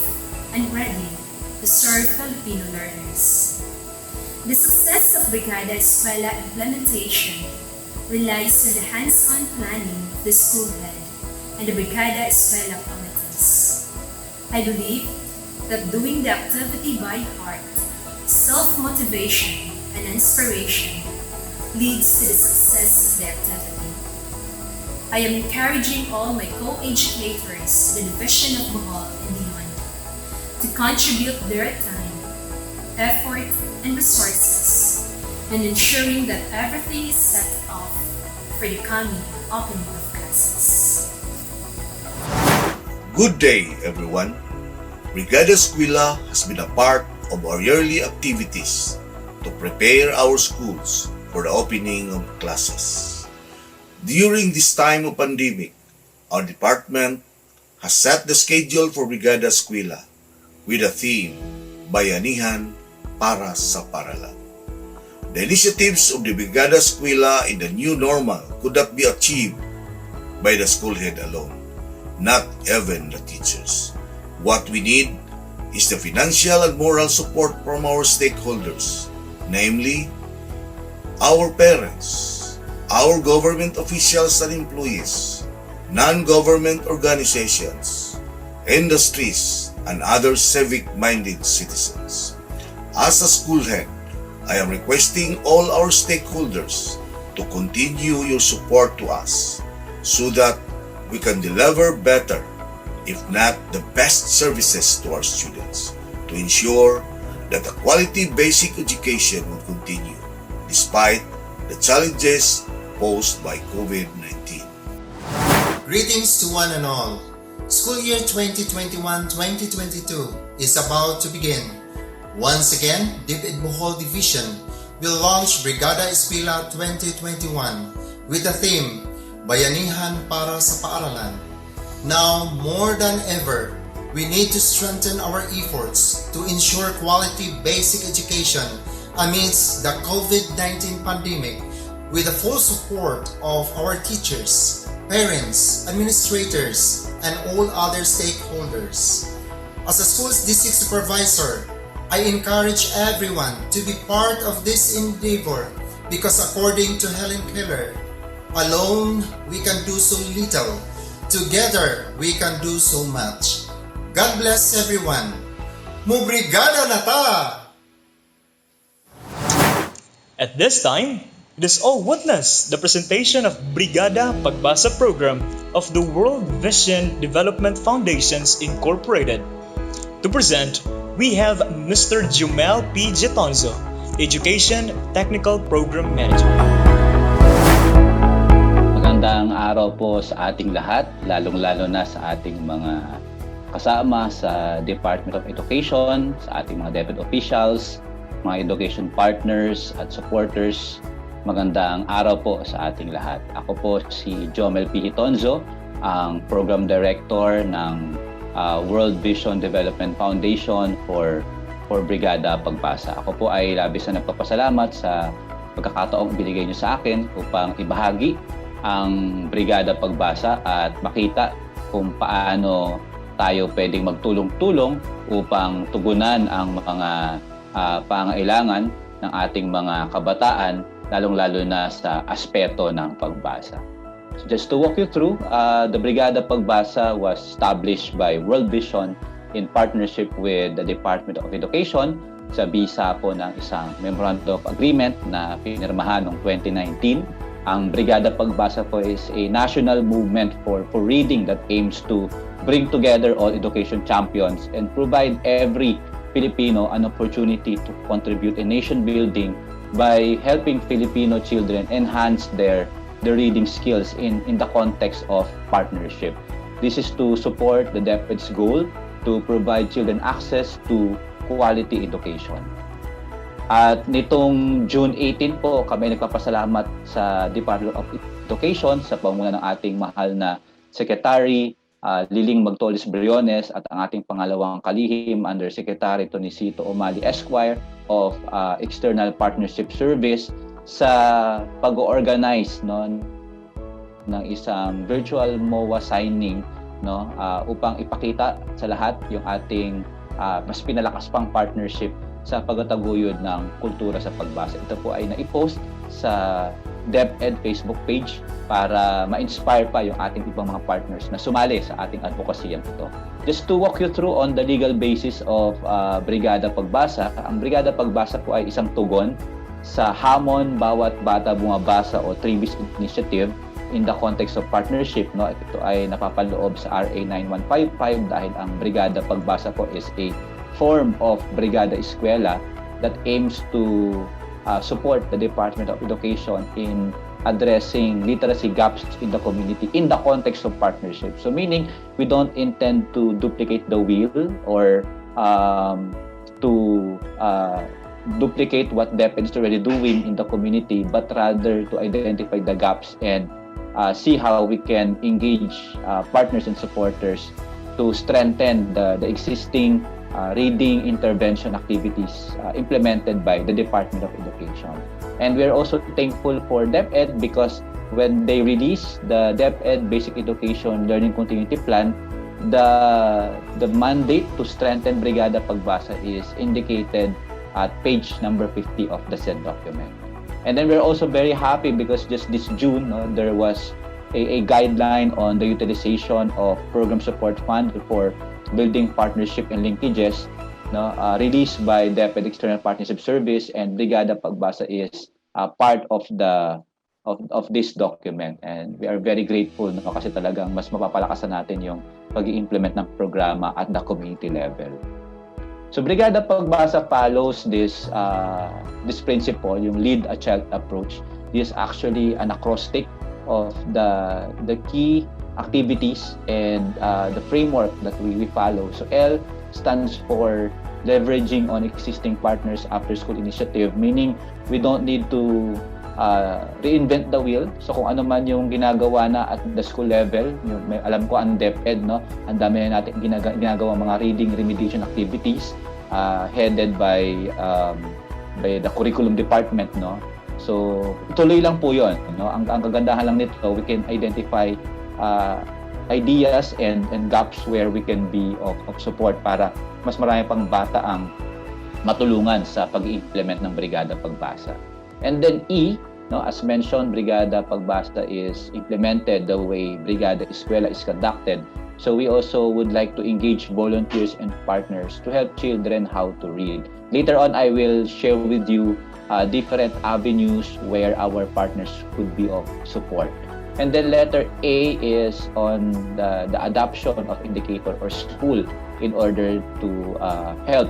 and ready to serve Filipino learners. The success of Brigada Eskwela implementation relies on the hands-on planning of the school head and the Brigada Eskwela committees. I believe that doing the activity by heart, self-motivation, and inspiration leads to the success of the activity. I am encouraging all my co-educators in the division of Bohol and beyond to contribute their time, effort, and resources in ensuring that everything is set off for the coming opening of classes. Good day, everyone. Brigada Eskwela has been a part of our yearly activities to prepare our schools for the opening of classes. During this time of pandemic, our department has set the schedule for Brigada Eskwela with a theme, Bayanihan para sa Paaralan. The initiatives of the Brigada Eskwela in the new normal could not be achieved by the school head alone, not even the teachers. What we need is the financial and moral support from our stakeholders, namely our parents, our government officials and employees, non-government organizations, industries, and other civic-minded citizens. As a school head, I am requesting all our stakeholders to continue your support to us so that we can deliver better, if not the best services to our students, to ensure that a quality basic education will continue despite the challenges posed by COVID-19. Greetings to one and all. School year 2021-2022 is about to begin. Once again, DepEd Bohol Division will launch Brigada Eskwela 2021 with the theme, Bayanihan para sa Paaralan. Now, more than ever, we need to strengthen our efforts to ensure quality basic education amidst the COVID-19 pandemic with the full support of our teachers, parents, administrators, and all other stakeholders. As a school's district supervisor, I encourage everyone to be part of this endeavor because according to Helen Keller, alone we can do so little. Together, we can do so much. God bless everyone. Mubrigada na ta! At this time, it is all witness the presentation of Brigada Pagbasa Program of the World Vision Development Foundations Incorporated. To present, we have Mr. Jumel P. Jetonzo, Education Technical Program Manager. Magandang araw po sa ating lahat, lalong-lalo na sa ating mga kasama sa Department of Education, sa ating mga DepEd officials, mga education partners at supporters. Magandang araw po sa ating lahat. Ako po si Jomel P. Hitonzo, ang Program Director ng World Vision Development Foundation for Brigada Pagbasa. Ako po ay labis na nagpapasalamat sa pagkakataong binigay niyo sa akin upang ibahagi ang Brigada Pagbasa at makita kung paano tayo pwedeng magtulong-tulong upang tugunan ang mga pangailangan ng ating mga kabataan, lalong-lalo na sa aspeto ng pagbasa. So just to walk you through, the Brigada Pagbasa was established by World Vision in partnership with the Department of Education sa bisa po ng isang Memorandum of Agreement na pinirmahan noong 2019. Ang Brigada Pagbasa po is a national movement for reading that aims to bring together all education champions and provide every Filipino an opportunity to contribute in nation building by helping Filipino children enhance their reading skills in the context of partnership. This is to support the DepEd's goal to provide children access to quality education. At nitong June 18 po, kami nagpapasalamat sa Department of Education sa pamumuno ng ating mahal na Secretary Liling Magtolis Briones at ang ating pangalawang kalihim Undersecretary Tonisito Omali Esquire of External Partnership Service sa pag-organize ng isang virtual MOA signing upang ipakita sa lahat yung ating mas pinalakas pang partnership sa pagtataguyod ng kultura sa pagbasa. Ito po ay naipost sa DepEd Facebook page para ma-inspire pa yung ating ibang mga partners na sumali sa ating advokasya ito. Just to walk you through on the legal basis of Brigada Pagbasa, ang Brigada Pagbasa po ay isang tugon sa hamon bawat bata bumabasa o Tribis Initiative in the context of partnership. Ito ay napapaloob sa RA 9155 dahil ang Brigada Pagbasa po is a form of Brigada Eskwela that aims to support the Department of Education in addressing literacy gaps in the community in the context of partnership. So meaning, we don't intend to duplicate the wheel or to duplicate what DepEd is already doing in the community, but rather to identify the gaps and see how we can engage partners and supporters to strengthen the existing reading intervention activities implemented by the Department of Education. And we're also thankful for DepEd because when they release the DepEd Basic Education Learning Continuity Plan, the mandate to strengthen Brigada Pagbasa is indicated at page number 50 of the said document. And then we're also very happy because just this June, there was a guideline on the utilization of Program Support Fund for building partnership and linkages released by DepEd External Partnership Service, and Brigada Pagbasa is part of this document. And we are very grateful kasi talagang mas mapapalakasan natin yung pag-i-implement ng programa at the community level. So Brigada Pagbasa follows this principle, yung lead a child approach. This is actually an acrostic of the key activities and the framework that we follow. So L stands for leveraging on existing partners after school initiative, meaning we don't need to reinvent the wheel. So kung ano man yung ginagawa na at the school level, alam ko ang DepEd, ang dami na natin ginagawa mga reading remediation activities headed by the curriculum department, So tuloy lang po 'yon, Ang kagandahan lang nito, we can identify ideas and gaps where we can be of support para mas marami pang bata ang matulungan sa pag-i-implement ng Brigada Pagbasa. And then E, as mentioned, Brigada Pagbasa is implemented the way Brigada Eskwela is conducted. So we also would like to engage volunteers and partners to help children how to read. Later on, I will share with you different avenues where our partners could be of support. And then letter A is on the adoption of indicator or school in order to help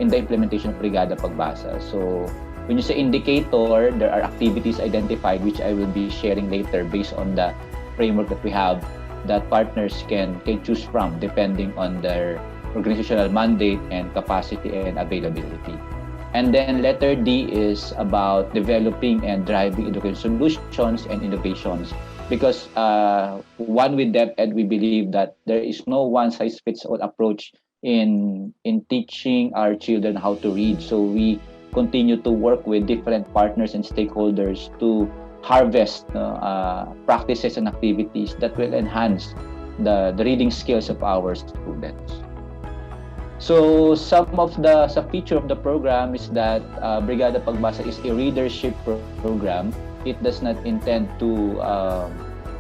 in the implementation of Brigada Pagbasa. So When you say indicator, there are activities identified which I will be sharing later based on the framework that we have that partners can choose from depending on their organizational mandate and capacity and availability. And then letter D is about developing and driving education solutions and innovations. Because one with DepEd, we believe that there is no one-size-fits-all approach in teaching our children how to read. So we continue to work with different partners and stakeholders to harvest practices and activities that will enhance the reading skills of our students. So some of the feature of the program is that Brigada Pagbasa is a readership program. It does not intend to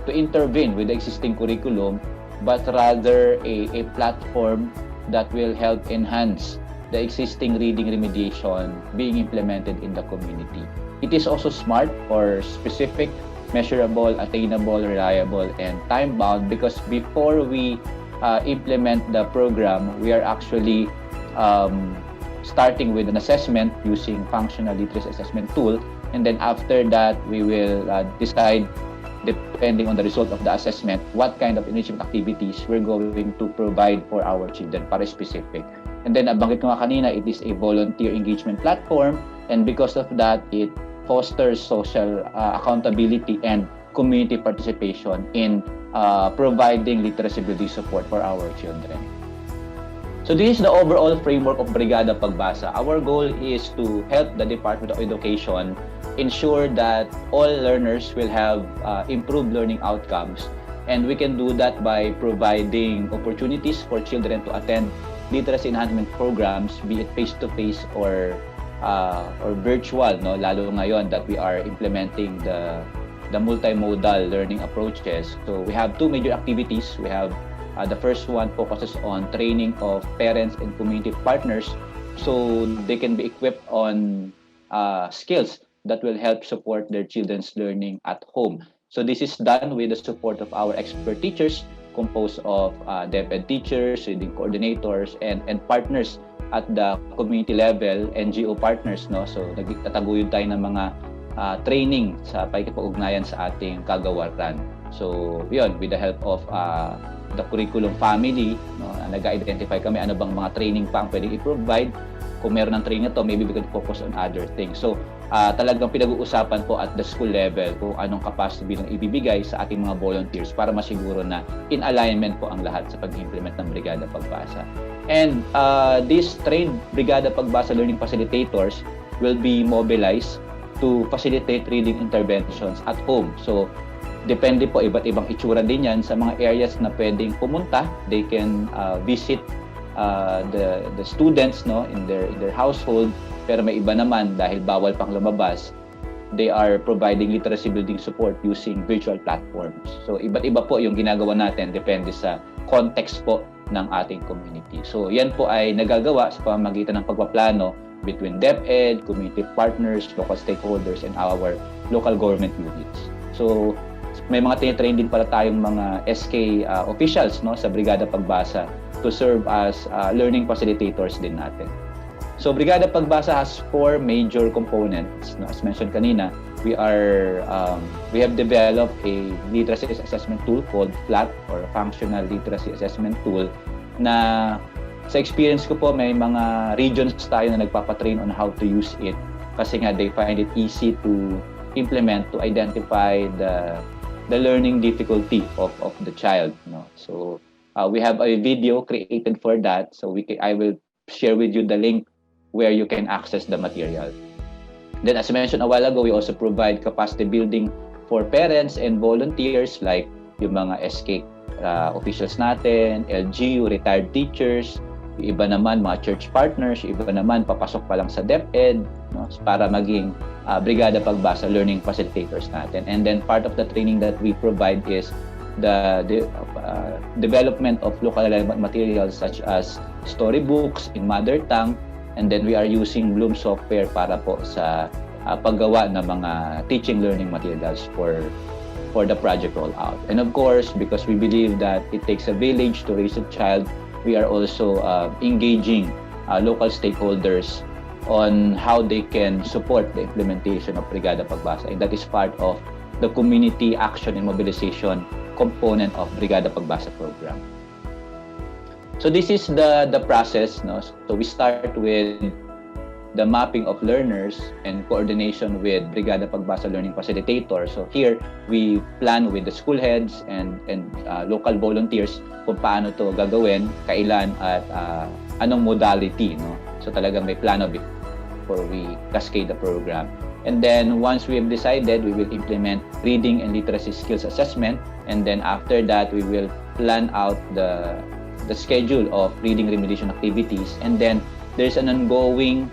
intervene with the existing curriculum, but rather a platform that will help enhance the existing reading remediation being implemented in the community. It is also smart or specific, measurable, attainable, reliable, and time-bound because before we implement the program, we are actually starting with an assessment using functional literacy assessment tool, and then after that, we will decide, depending on the result of the assessment, what kind of enrichment activities we're going to provide for our children para specific. And then, nabanggit ko nga kanina, it is a volunteer engagement platform, and because of that, it fosters social accountability and community participation in providing literacy building support for our children. So this is the overall framework of Brigada Pagbasa. Our goal is to help the Department of Education ensure that all learners will have improved learning outcomes, and we can do that by providing opportunities for children to attend literacy enhancement programs, be it face-to-face or virtual, no? Lalo ngayon that we are implementing the multimodal learning approaches. So we have two major activities. We have the first one focuses on training of parents and community partners so they can be equipped on skills that will help support their children's learning at home. So this is done with the support of our expert teachers composed of DepEd teachers, reading coordinators, and partners at the community level, NGO partners, no? So nagtataguyod tayo ng mga training sa pakikipag-ugnayan sa ating kagawaran. So yun, with the help of the curriculum family, no, nag-identify kami ano bang mga training pa ang pwedeng i-provide. Kung meron ng training na to, maybe we can focus on other things. So talagang pinag-uusapan po at the school level kung anong capacity bilang ibibigay sa ating mga volunteers para masiguro na in alignment po ang lahat sa pag-implement ng Brigada Pagbasa. And these trained Brigada Pagbasa learning facilitators will be mobilized to facilitate reading interventions at home. So depende po, iba't ibang itsura din yan sa mga areas na pwedeng pumunta. They can visit the students, no, in their household, pero may iba naman dahil bawal pang lumabas, they are providing literacy building support using virtual platforms. So iba't iba po yung ginagawa natin, depende sa context po ng ating community. So yan po ay nagagawa sa pamamagitan ng pagpaplano between DepEd, community partners, local stakeholders, and our local government units. So may mga tinitrain din para tayong mga SK officials, no, sa Brigada Pagbasa to serve as learning facilitators din natin. So Brigada Pagbasa has 4 major components. No? As mentioned kanina, we have developed a literacy assessment tool called FLAT or Functional Literacy Assessment Tool na sa experience ko po may mga regions tayo na nagpapatrain on how to use it kasi nga they find it easy to implement, to identify the learning difficulty of the child. No? So we have a video created for that. So I will share with you the link where you can access the material. Then as I mentioned a while ago, we also provide capacity building for parents and volunteers like yung mga SK officials natin, LGU, retired teachers, yung iba naman mga church partners, yung iba naman papasok pa lang sa DepEd, no, para maging Brigada Pagbasa learning facilitators natin. And then part of the training that we provide is the development of local relevant materials such as storybooks in mother tongue, and then we are using Bloom software para po sa paggawa ng mga teaching learning materials for the project rollout. And of course, because we believe that it takes a village to raise a child, we are also engaging local stakeholders on how they can support the implementation of Brigada Pagbasa. And that is part of the community action and mobilization component of Brigada Pagbasa program. So this is the process. No? So we start with the mapping of learners and coordination with Brigada Pagbasa Learning Facilitator. So here, we plan with the school heads and local volunteers kung paano to gagawin, kailan at anong modality. No? So talagang may plano before we cascade the program. And then once we have decided, we will implement reading and literacy skills assessment. And then after that, we will plan out the schedule of reading remediation activities. And then there's an ongoing,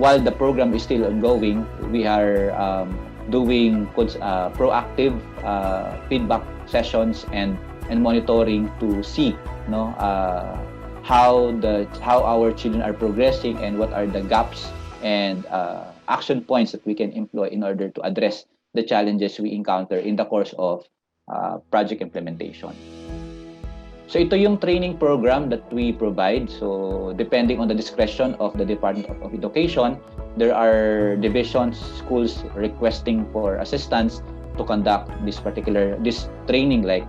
while the program is still ongoing, we are doing proactive feedback sessions and monitoring to see how our children are progressing and what are the gaps and action points that we can employ in order to address the challenges we encounter in the course of project implementation. So ito yung training program that we provide. So depending on the discretion of the Department of Education, there are divisions, schools requesting for assistance to conduct this training, like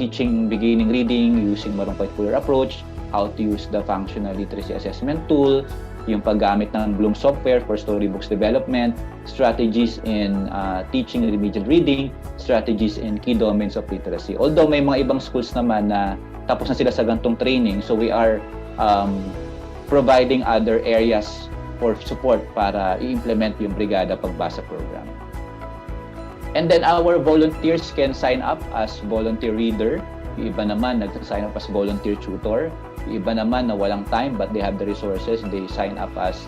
teaching beginning reading using Marong Polar approach, how to use the functional literacy assessment tool, yung paggamit ng Bloom software for storybooks development, strategies in teaching remedial reading, strategies in key domains of literacy. Although may mga ibang schools naman na tapos na sila sa gantong training, so we are providing other areas for support para i-implement yung Brigada Pagbasa program. And then our volunteers can sign up as volunteer reader. Yung iba naman nag-sign up as volunteer tutor. Yung iba naman na walang time but they have the resources, they sign up as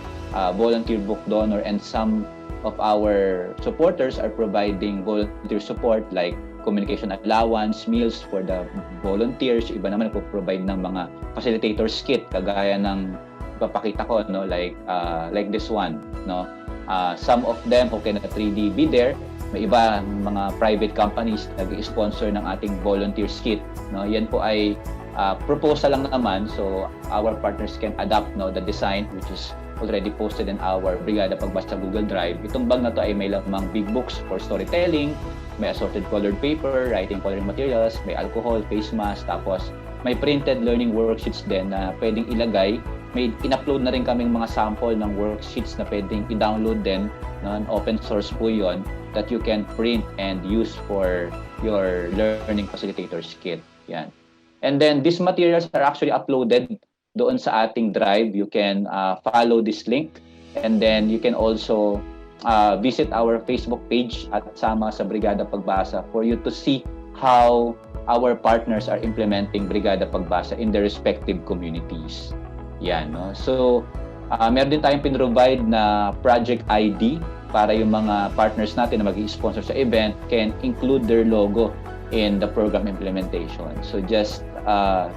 volunteer book donor, and some of our supporters are providing volunteer support like communication allowance, meals for the volunteers. Yung iba naman nagpo-provide ng mga facilitators kit kagaya ng ipapakita ko, no, like this one, no. Some of them who cannot really be there. May iba mga private companies nag-sponsor ng ating volunteer kit, no. Yan po ay proposal lang naman, so our partners can adapt the design which is already posted in our Brigada Pagbasa Google Drive. Itong bag na to ay may lamang big books for storytelling, may assorted colored paper, writing coloring materials, may alcohol, face mask, tapos may printed learning worksheets din na pwedeng ilagay. May in-upload na rin kaming mga sample ng worksheets na pwedeng i-download din, no? Open source po yon that you can print and use for your learning facilitators kit. Yan. And then these materials are actually uploaded doon sa ating drive. You can follow this link, and then you can also visit our Facebook page at sama sa Brigada Pagbasa for you to see how our partners are implementing Brigada Pagbasa in their respective communities. Yan, no? So, meron din tayong pinrovide na project ID para yung mga partners natin na mag-i-sponsor sa event can include their logo in the program implementation. So just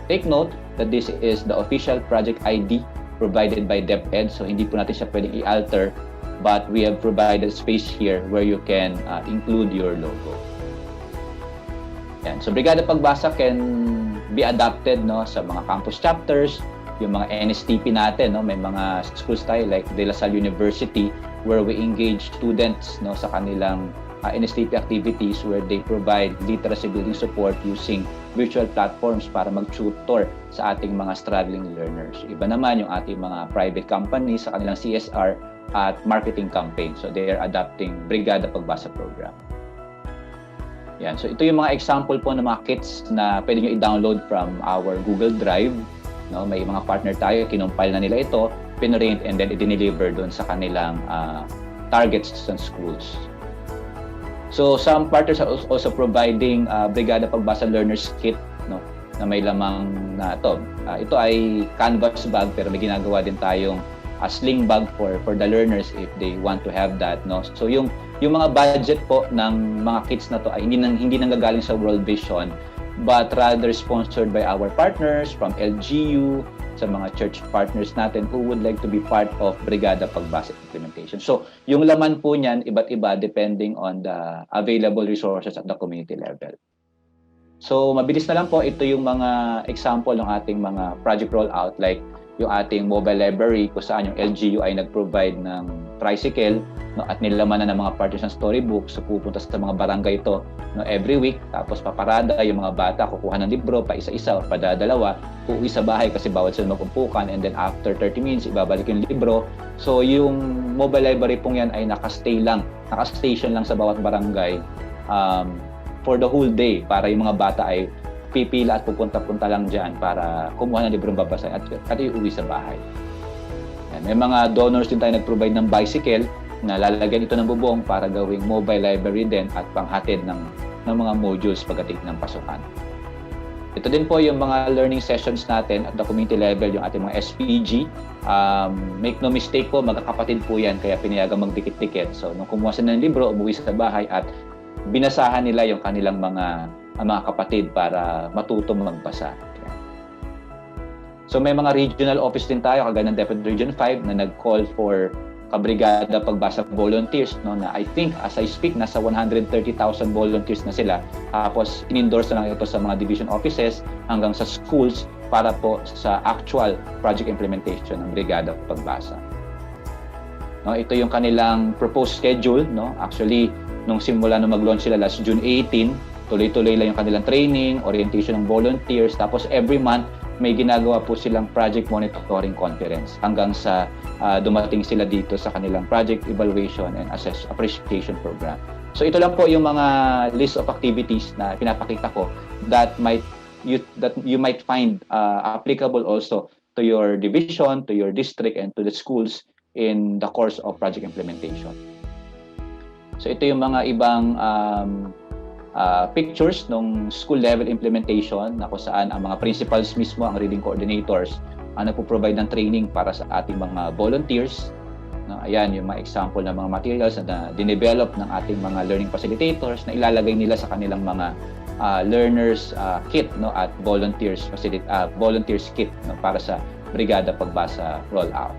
take note that this is the official project ID provided by DepEd. So hindi po natin siya pwedeng i-alter, but we have provided space here where you can include your logo. Yan. So Brigada Pagbasa can be adapted, no, sa mga campus chapters, yung mga NSTP natin, no, may mga schools tayo like De La Salle University where we engage students, no, sa kanilang NSTP activities where they provide literacy building support using virtual platforms para mag-tutor sa ating mga struggling learners. Iba naman yung ating mga private companies sa kanilang CSR at marketing campaign. So they are adapting Brigada Pagbasa program. Yan. So ito yung mga example po ng mga kits na pwede nyo i-download from our Google Drive. No, may mga partner tayo, kinumpile na nila ito, pinrint, and then i-deliver doon sa kanilang targets sa schools. So some partners are also providing Brigada Pagbasa Learners Kit, no, na may lamang na ito. Ito ay canvas bag pero may ginagawa din tayong sling bag for the learners if they want to have that, no. So yung mga budget po ng mga kits na to ay hindi nanggagaling sa World Vision, but rather sponsored by our partners from LGU, sa mga church partners natin who would like to be part of Brigada Pagbasa implementation. So, yung laman po niyan, iba't iba depending on the available resources at the community level. So, mabilis na lang po, ito yung mga example ng ating mga project rollout. Like, yung ating mobile library kung saan yung LGU ay nag-provide ng tricycle, no, at nilalaman na ng mga partners ng storybook. So pupunta sa mga barangay ito, no, every week, tapos paparada yung mga bata, kukuha ng libro pa isa-isa o padadalawa, uuwi sa bahay kasi bawal sila magumpukan, and then after 30 minutes ibabalik yung libro. So yung mobile library pong yan ay nakastation lang sa bawat barangay for the whole day para yung mga bata ay pipila at pupunta-punta lang dyan para kumuha ng librong babasahin at iuwi sa bahay. Yan. May mga donors din tayo nag-provide ng bicycle na lalagyan ito ng bubong para gawing mobile library din at panghatid ng mga modules pagdating ng pasukan. Ito din po yung mga learning sessions natin at the community level, yung ating mga SPG. Make no mistake po, magkakapatid po yan, kaya pinayagang magdikit-dikit. So, nung kumuha sila ng libro, umuwi sa bahay at binasahan nila yung kanilang mga kapatid para matutong magbasa. So may mga regional office din tayo, kagaya ng DepEd Region 5 na nag-call for kabrigada pagbasa volunteers, no, na I think as I speak nasa 130,000 volunteers na sila. Tapos in-endorse na lang ito sa mga division offices hanggang sa schools para po sa actual project implementation ng brigada pagbasa. No, ito yung kanilang proposed schedule, no. Actually, nung simula nung mag-launch sila last June 18, tuloy-tuloy lang yung kanilang training, orientation ng volunteers, tapos every month may ginagawa po silang project monitoring conference hanggang sa dumating sila dito sa kanilang project evaluation and appreciation program. So ito lang po yung mga list of activities na pinapakita ko that you might find applicable also to your division, to your district, and to the schools in the course of project implementation. So ito yung mga ibang pictures ng school level implementation na kung saan ang mga principals mismo, ang reading coordinators, ang nagpo-provide ng training para sa ating mga volunteers. Ayan yung mga example ng mga materials na dinevelop ng ating mga learning facilitators na ilalagay nila sa kanilang mga learners kit, no, at volunteers kit, no, para sa Brigada Pagbasa rollout.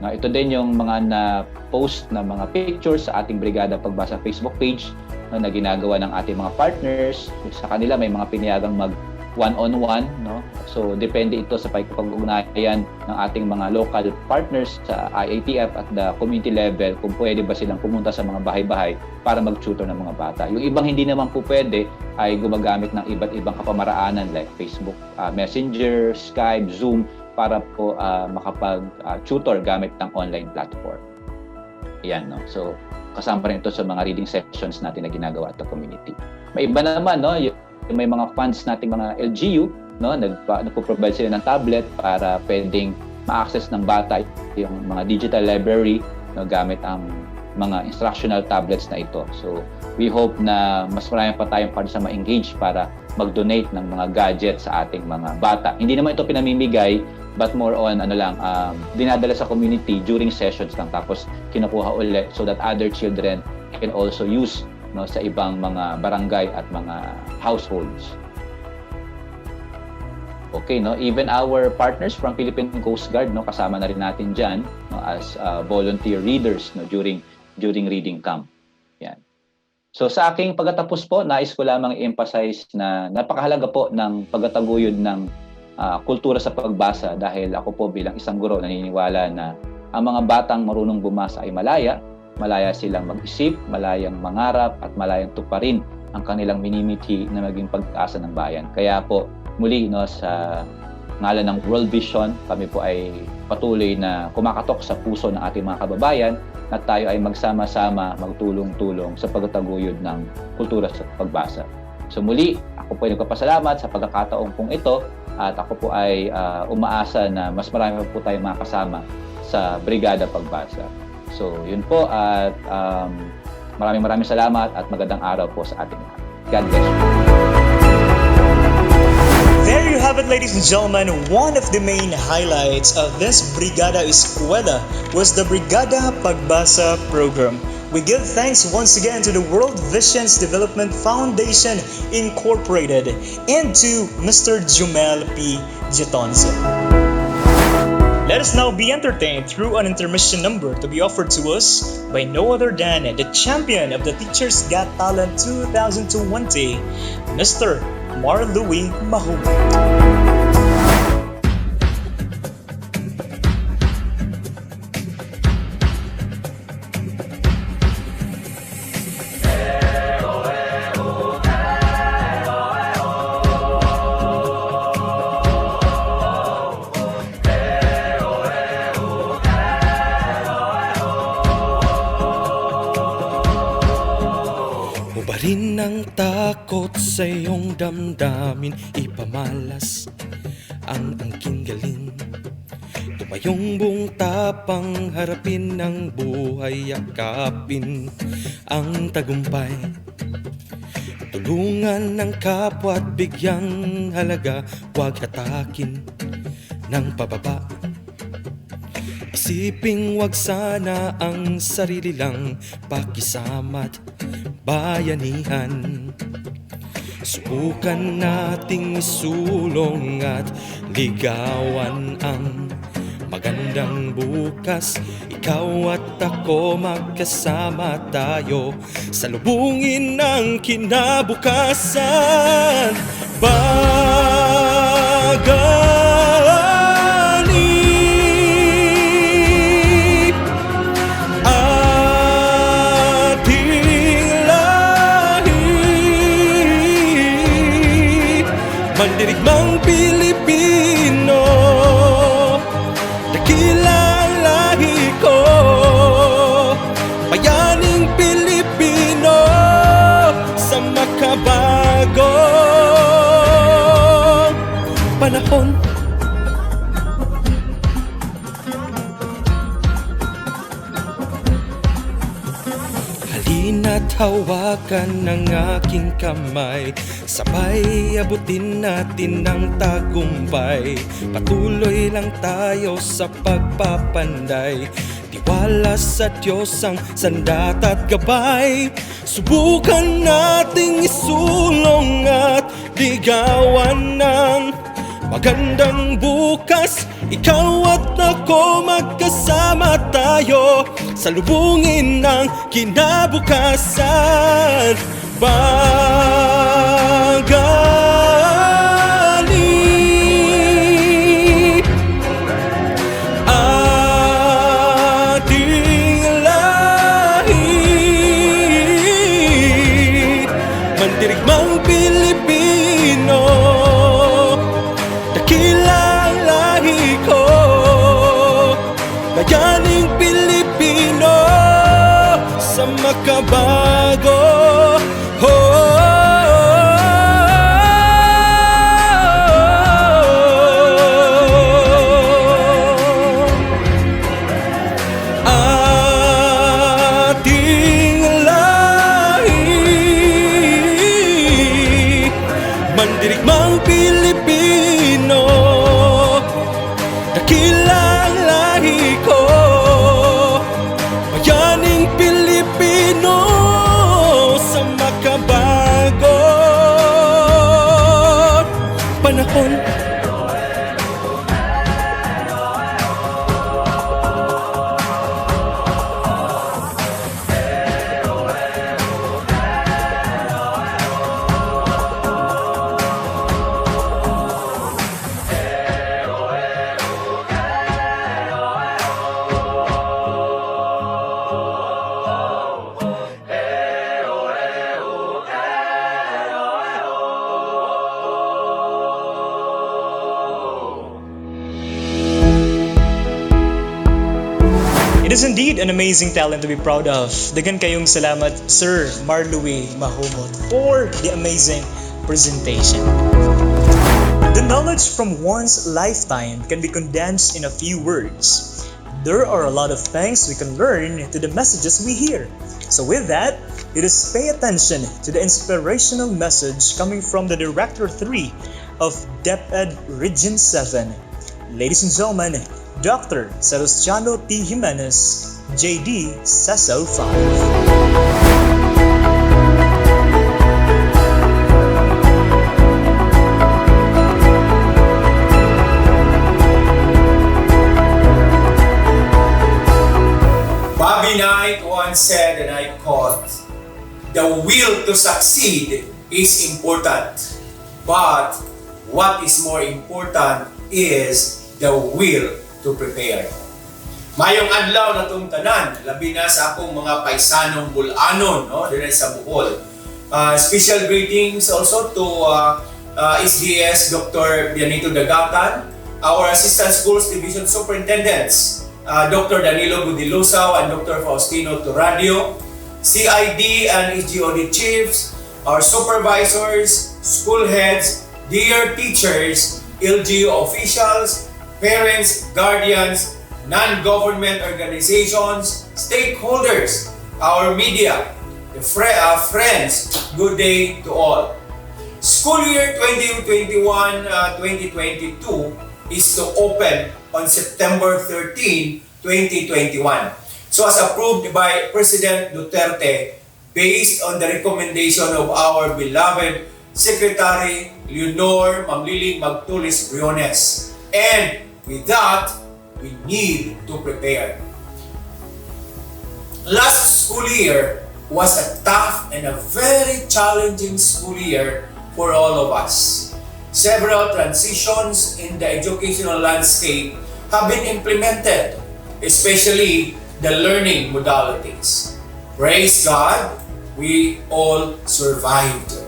Ito din yung mga na-post na mga pictures sa ating Brigada Pagbasa Facebook page na ginagawa ng ating mga partners. Sa kanila may mga pinayagang mag one-on-one, no? So depende ito sa pag-ugnayan ng ating mga local partners sa IATF at the community level kung pwede ba silang pumunta sa mga bahay-bahay para mag-tutor ng mga bata. Yung ibang hindi naman po pwede ay gumagamit ng iba't ibang kapamaraanan like Facebook Messenger, Skype, Zoom para po makapag-tutor gamit ng online platform. Ayan, no? So kasama rin ito sa mga reading sessions natin na ginagawa at the community. May iba naman, no, may mga funds nating mga LGU, no, nagpo-provide sila ng tablet para pwedeng ma-access ng bata yung mga digital library, no, gamit ang mga instructional tablets na ito. So we hope na mas marami pa tayong para sa ma-engage para mag-donate ng mga gadgets sa ating mga bata. Hindi naman ito pinamimigay, but more on dinadala sa community during sessions lang, tapos kinukuha ulit so that other children can also use, no, sa ibang mga barangay at mga households. Okay, no, even our partners from Philippine Coast Guard, no, kasama na rin natin diyan, no, as volunteer readers, no, during reading camp. Yan. So sa aking pagtatapos po, nais ko lamang i-emphasize na napakahalaga po ng pagtataguyod ng kultura sa pagbasa, dahil ako po bilang isang guro naniniwala na ang mga batang marunong bumasa ay malaya silang mag-isip, malayang mangarap at malayang tuparin ang kanilang minimithi na maging pag-asa ng bayan. Kaya po muli, no, sa ngalan ng World Vision, kami po ay patuloy na kumakatok sa puso ng ating mga kababayan na tayo ay magsama-sama, magtulong-tulong sa pagtataguyod ng kultura sa pagbasa. So muli, ako po ay nagpapasalamat sa pagkakataong pong ito at ako po ay umaasa na mas marami po tayong makasama sa Brigada Pagbasa. So yun po at maraming salamat at magandang araw po sa ating lahat. God bless you. There you have it, ladies and gentlemen. One of the main highlights of this Brigada Eskwela was the Brigada Pagbasa program. We give thanks once again to the World Visions Development Foundation Incorporated and to Mr. Jumel P. Gitonzo. Let us now be entertained through an intermission number to be offered to us by no other than the champion of the Teachers Got Talent 2020, Mr. Marlouis Mahou. takot sa iyong damdamin, ipamalas ang angking galing. Tumayong buong tapang, harapin ng buhay, yakapin ang tagumpay. Tulungan ng kapwa at bigyang halaga, huwag hatakin ng pababa. Isiping wag sana ang sarili lang, pakisama't bayanihan. Subukan nating isulong at ligawan ang magandang bukas. Ikaw at ako magkasama tayo, salubungin ng kinabukasan. Baganip ating lahi, mandirigmang Pilipino, dakilang lahi ko, bayaning Pilipino sa makabagong panahon. Halina't hawakan ng aking kamay, sabay abutin natin ang tagumpay. Patuloy lang tayo sa pagpapanday, tiwala sa Diyos ang sandat at gabay. Subukan nating isulong at ligawan ng magandang bukas. Ikaw at ako magkasama tayo, salubungin ng kinabukasan. Baganip ating lahi, mandirigmang Pilipino, dakilang lahi ko, bayaning Pilipino sa makabago. Ating lahi, mandirigmang Pilipino, dakilang lahi ko, bayaning Pilipino sa makabago panahon. It is indeed an amazing talent to be proud of. Dagan kayong salamat, Sir Marlouie Mahumot, for the amazing presentation. The knowledge from one's lifetime can be condensed in a few words. There are a lot of things we can learn to the messages we hear. So with that, let us pay attention to the inspirational message coming from the Director 3 of DepEd Region 7. Ladies and gentlemen, Dr. Sebastiano T. Jimenez, JD Cecil 5. Bobby Knight once said, and I quote, "The will to succeed is important, but what is more important is the will to prepare." Mayong adlaw na itong tanan, labi na sa akong mga paisanong Bulanon, no, din sa Bohol. Special greetings also to SDS Dr. Bianito Dagatan, our Assistant Schools Division Superintendents, Dr. Danilo Budilusaw and Dr. Faustino Turadio, CID and EGOD Chiefs, our supervisors, school heads, dear teachers, LGU officials, parents, guardians, non-government organizations, stakeholders, our media, friends, good day to all. School year 2021-2022 is to open on September 13, 2021. So as approved by President Duterte, based on the recommendation of our beloved Secretary Leonor Mamliling Magtulis Briones. And with that, we need to prepare. Last school year was a tough and a very challenging school year for all of us. Several transitions in the educational landscape have been implemented, especially the learning modalities. Praise God, we all survived.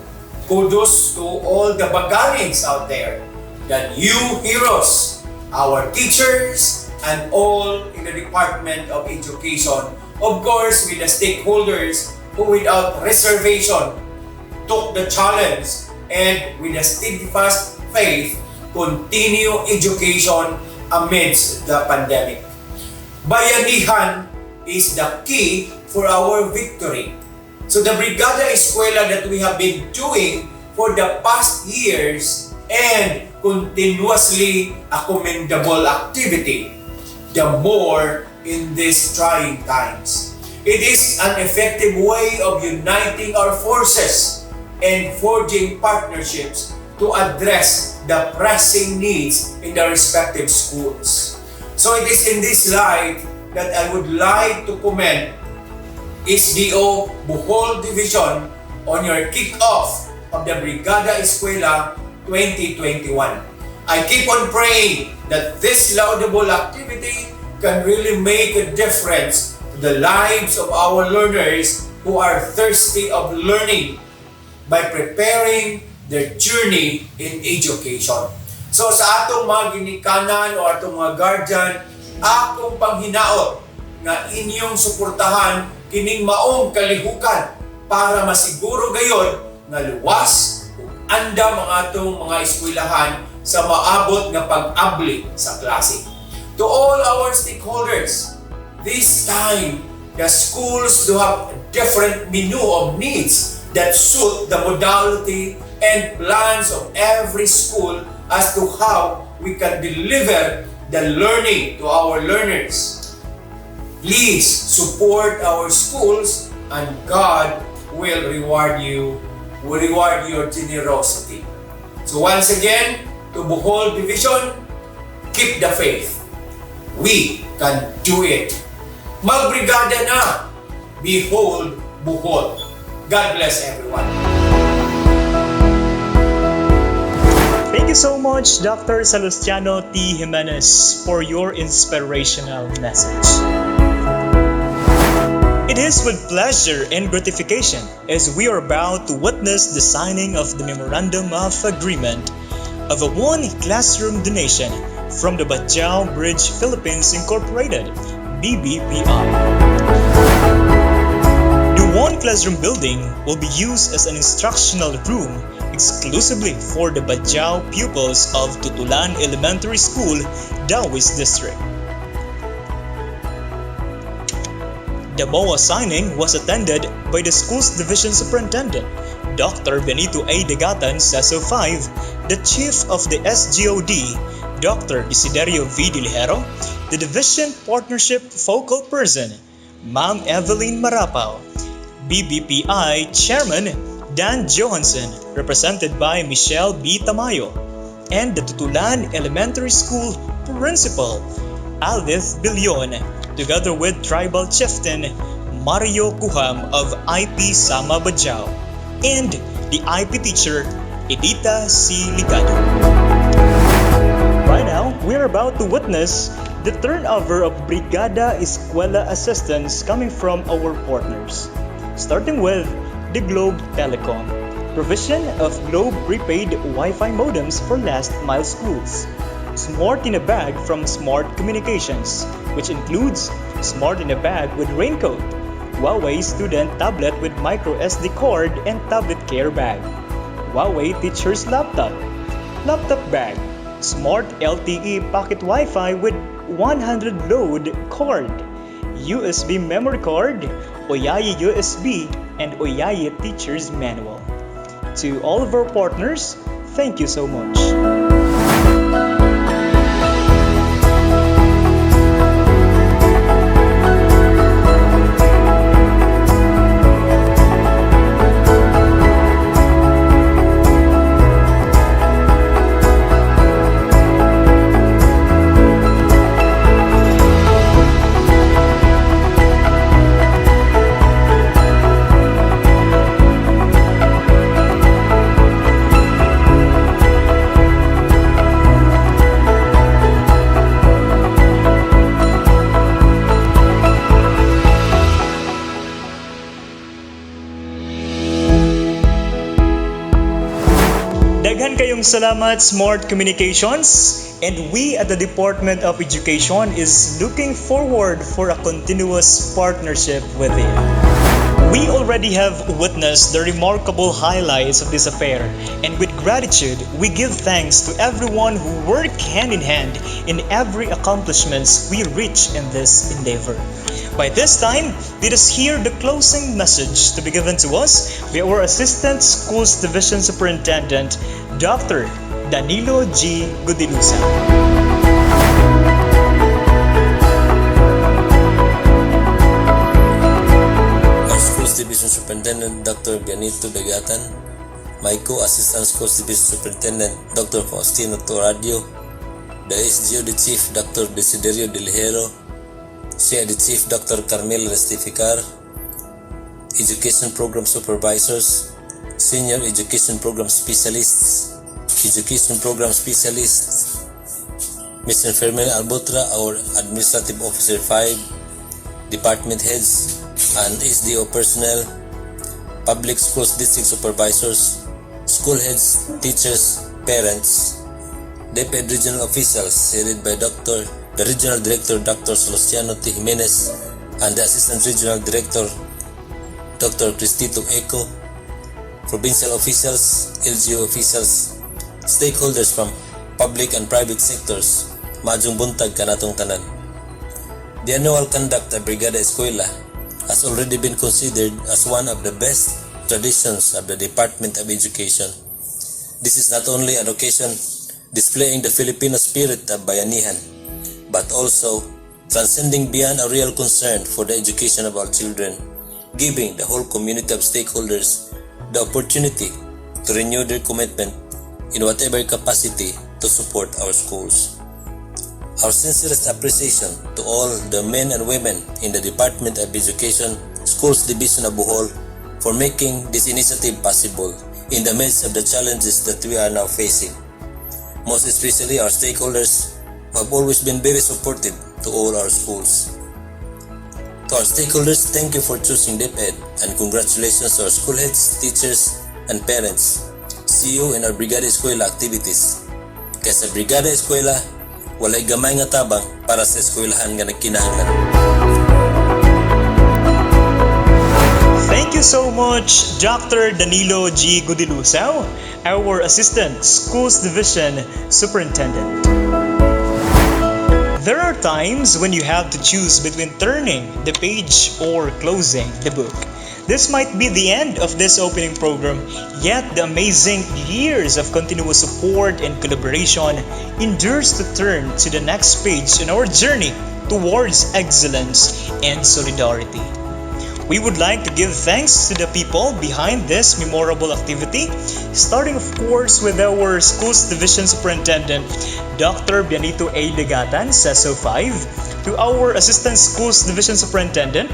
Kudos to all the Bagalings out there, the new heroes, our teachers, and all in the Department of Education, of course with the stakeholders who without reservation took the challenge and with a steadfast faith continue education amidst the pandemic. Bayanihan is the key for our victory. So the Brigada Eskwela that we have been doing for the past years and continuously a commendable activity, the more in these trying times. It is an effective way of uniting our forces and forging partnerships to address the pressing needs in the respective schools. So it is in this light that I would like to commend SDO Bohol Division on your kick-off of the Brigada Eskwela 2021. I keep on praying that this laudable activity can really make a difference to the lives of our learners who are thirsty of learning by preparing their journey in education. So sa atong mga ginikanan o atong mga guardian, akong panghinaot na inyong suportahan kining maong kalihukan para masiguro gayon nga luwas ug andam ang atong mga eskwelahan sa maabot nga pag-abli sa klase. To all our stakeholders, this time the schools do have a different menu of needs that suit the modality and plans of every school as to how we can deliver the learning to our learners. Please support our schools and God will reward you, will reward your generosity. So once again, to Bohol Division, keep the faith. We can do it. Magbrigada na! Behold Bohol. God bless everyone. Thank you so much, Dr. Salustiano T. Jimenez, for your inspirational message. It is with pleasure and gratification as we are about to witness the signing of the Memorandum of Agreement of a one classroom donation from the Bajau Bridge Philippines Incorporated, BBPI. The one classroom building will be used as an instructional room exclusively for the Bajau pupils of Tutulan Elementary School, Dawis District. The MOA signing was attended by the school's division superintendent, Dr. Benito A. Degatan, CESO 5, the chief of the SGOD, Dr. Desiderio V. Dilhero, the division partnership focal person, Ma'am Evelyn Marapao, BBPI Chairman Dan Johansson, represented by Michelle B. Tamayo, and the Tutulan Elementary School Principal, Alith Billion, together with Tribal Chieftain Mario Kuham of IP Sama Bajau, and the IP teacher Edita C. Ligado. Right now, we are about to witness the turnover of Brigada Eskwela assistance coming from our partners, starting with the Globe Telecom, provision of Globe prepaid Wi-Fi modems for last mile schools, Smart in a Bag from Smart Communications, which includes Smart in a Bag with raincoat, Huawei student tablet with micro SD card and tablet care bag, Huawei teacher's laptop bag, smart LTE pocket Wi-Fi with 100 load card, USB memory card, Oyayi USB, and Oyayi teacher's manual. To all of our partners, thank you so much. Daghan kayong salamat, Smart Communications, and we at the Department of Education is looking forward for a continuous partnership with you. We already have witnessed the remarkable highlights of this affair, and with gratitude, we give thanks to everyone who worked hand in hand in every accomplishments we reach in this endeavor. By this time, let us hear the closing message to be given to us by our Assistant Schools Division Superintendent, Dr. Danilo G. Gudilusa. Our Schools Division Superintendent, Dr. Bianito Dagatan, my co-assistant Schools Division Superintendent, Dr. Faustino Toradio, the SGO the Chief, Dr. Desiderio Delhero, CID Chief, Dr. Carmel Restificar, Education Program Supervisors, Senior Education Program Specialists, Education Program Specialists, Ms. Enfermeira Albotra, our Administrative Officer 5, Department Heads, and SDO personnel, Public Schools District Supervisors, School Heads, Teachers, Parents, DepEd Regional Officials headed by the Regional Director Dr. Luciano T. Jimenez and the Assistant Regional Director Dr. Cristito Eco, Provincial Officials, LGU Officials, stakeholders from public and private sectors, maadjong buntag kanatong tanan. The annual conduct of Brigada Eskwela has already been considered as one of the best traditions of the Department of Education. This is not only an occasion displaying the Filipino spirit of bayanihan, but also transcending beyond a real concern for the education of our children, giving the whole community of stakeholders the opportunity to renew their commitment in whatever capacity to support our schools. Our sincerest appreciation to all the men and women in the Department of Education, Schools Division of Bohol for making this initiative possible in the midst of the challenges that we are now facing. Most especially our stakeholders who have always been very supportive to all our schools. To our stakeholders, thank you for choosing DepEd and congratulations to our school heads, teachers, and parents. See you in our Brigada Eskwela activities. Kaya sa Brigada Eskwela, walay gamay nga tabang para sa eskwelahan nga nagkinahanglan. Thank you so much, Dr. Danilo G. Gudilusa, our Assistant Schools Division Superintendent. There are times when you have to choose between turning the page or closing the book. This might be the end of this opening program, yet the amazing years of continuous support and collaboration endures to turn to the next page in our journey towards excellence and solidarity. We would like to give thanks to the people behind this memorable activity, starting of course with our Schools Division Superintendent, Dr. Bianito A. Legatan, SESO 5, to our Assistant Schools Division Superintendent,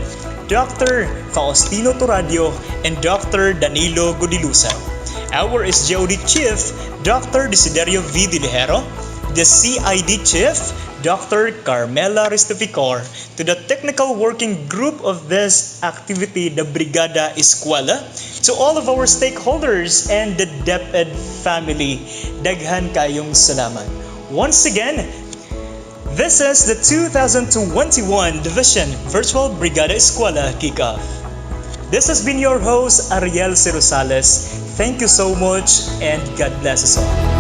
Dr. Faustino Toradio, and Dr. Danilo Gudilusa. Our SGOD Chief, Dr. Desiderio V. Dilhero, the CID Chief, Dr. Carmela Ristificar, to the technical working group of this activity, the Brigada Eskwela, to all of our stakeholders and the DepEd family, daghan kayong salamat. Once again, This is the 2021 Division Virtual Brigada Eskwela Kickoff. This has been your host, Ariel C. Rosales. Thank you so much and God bless us all.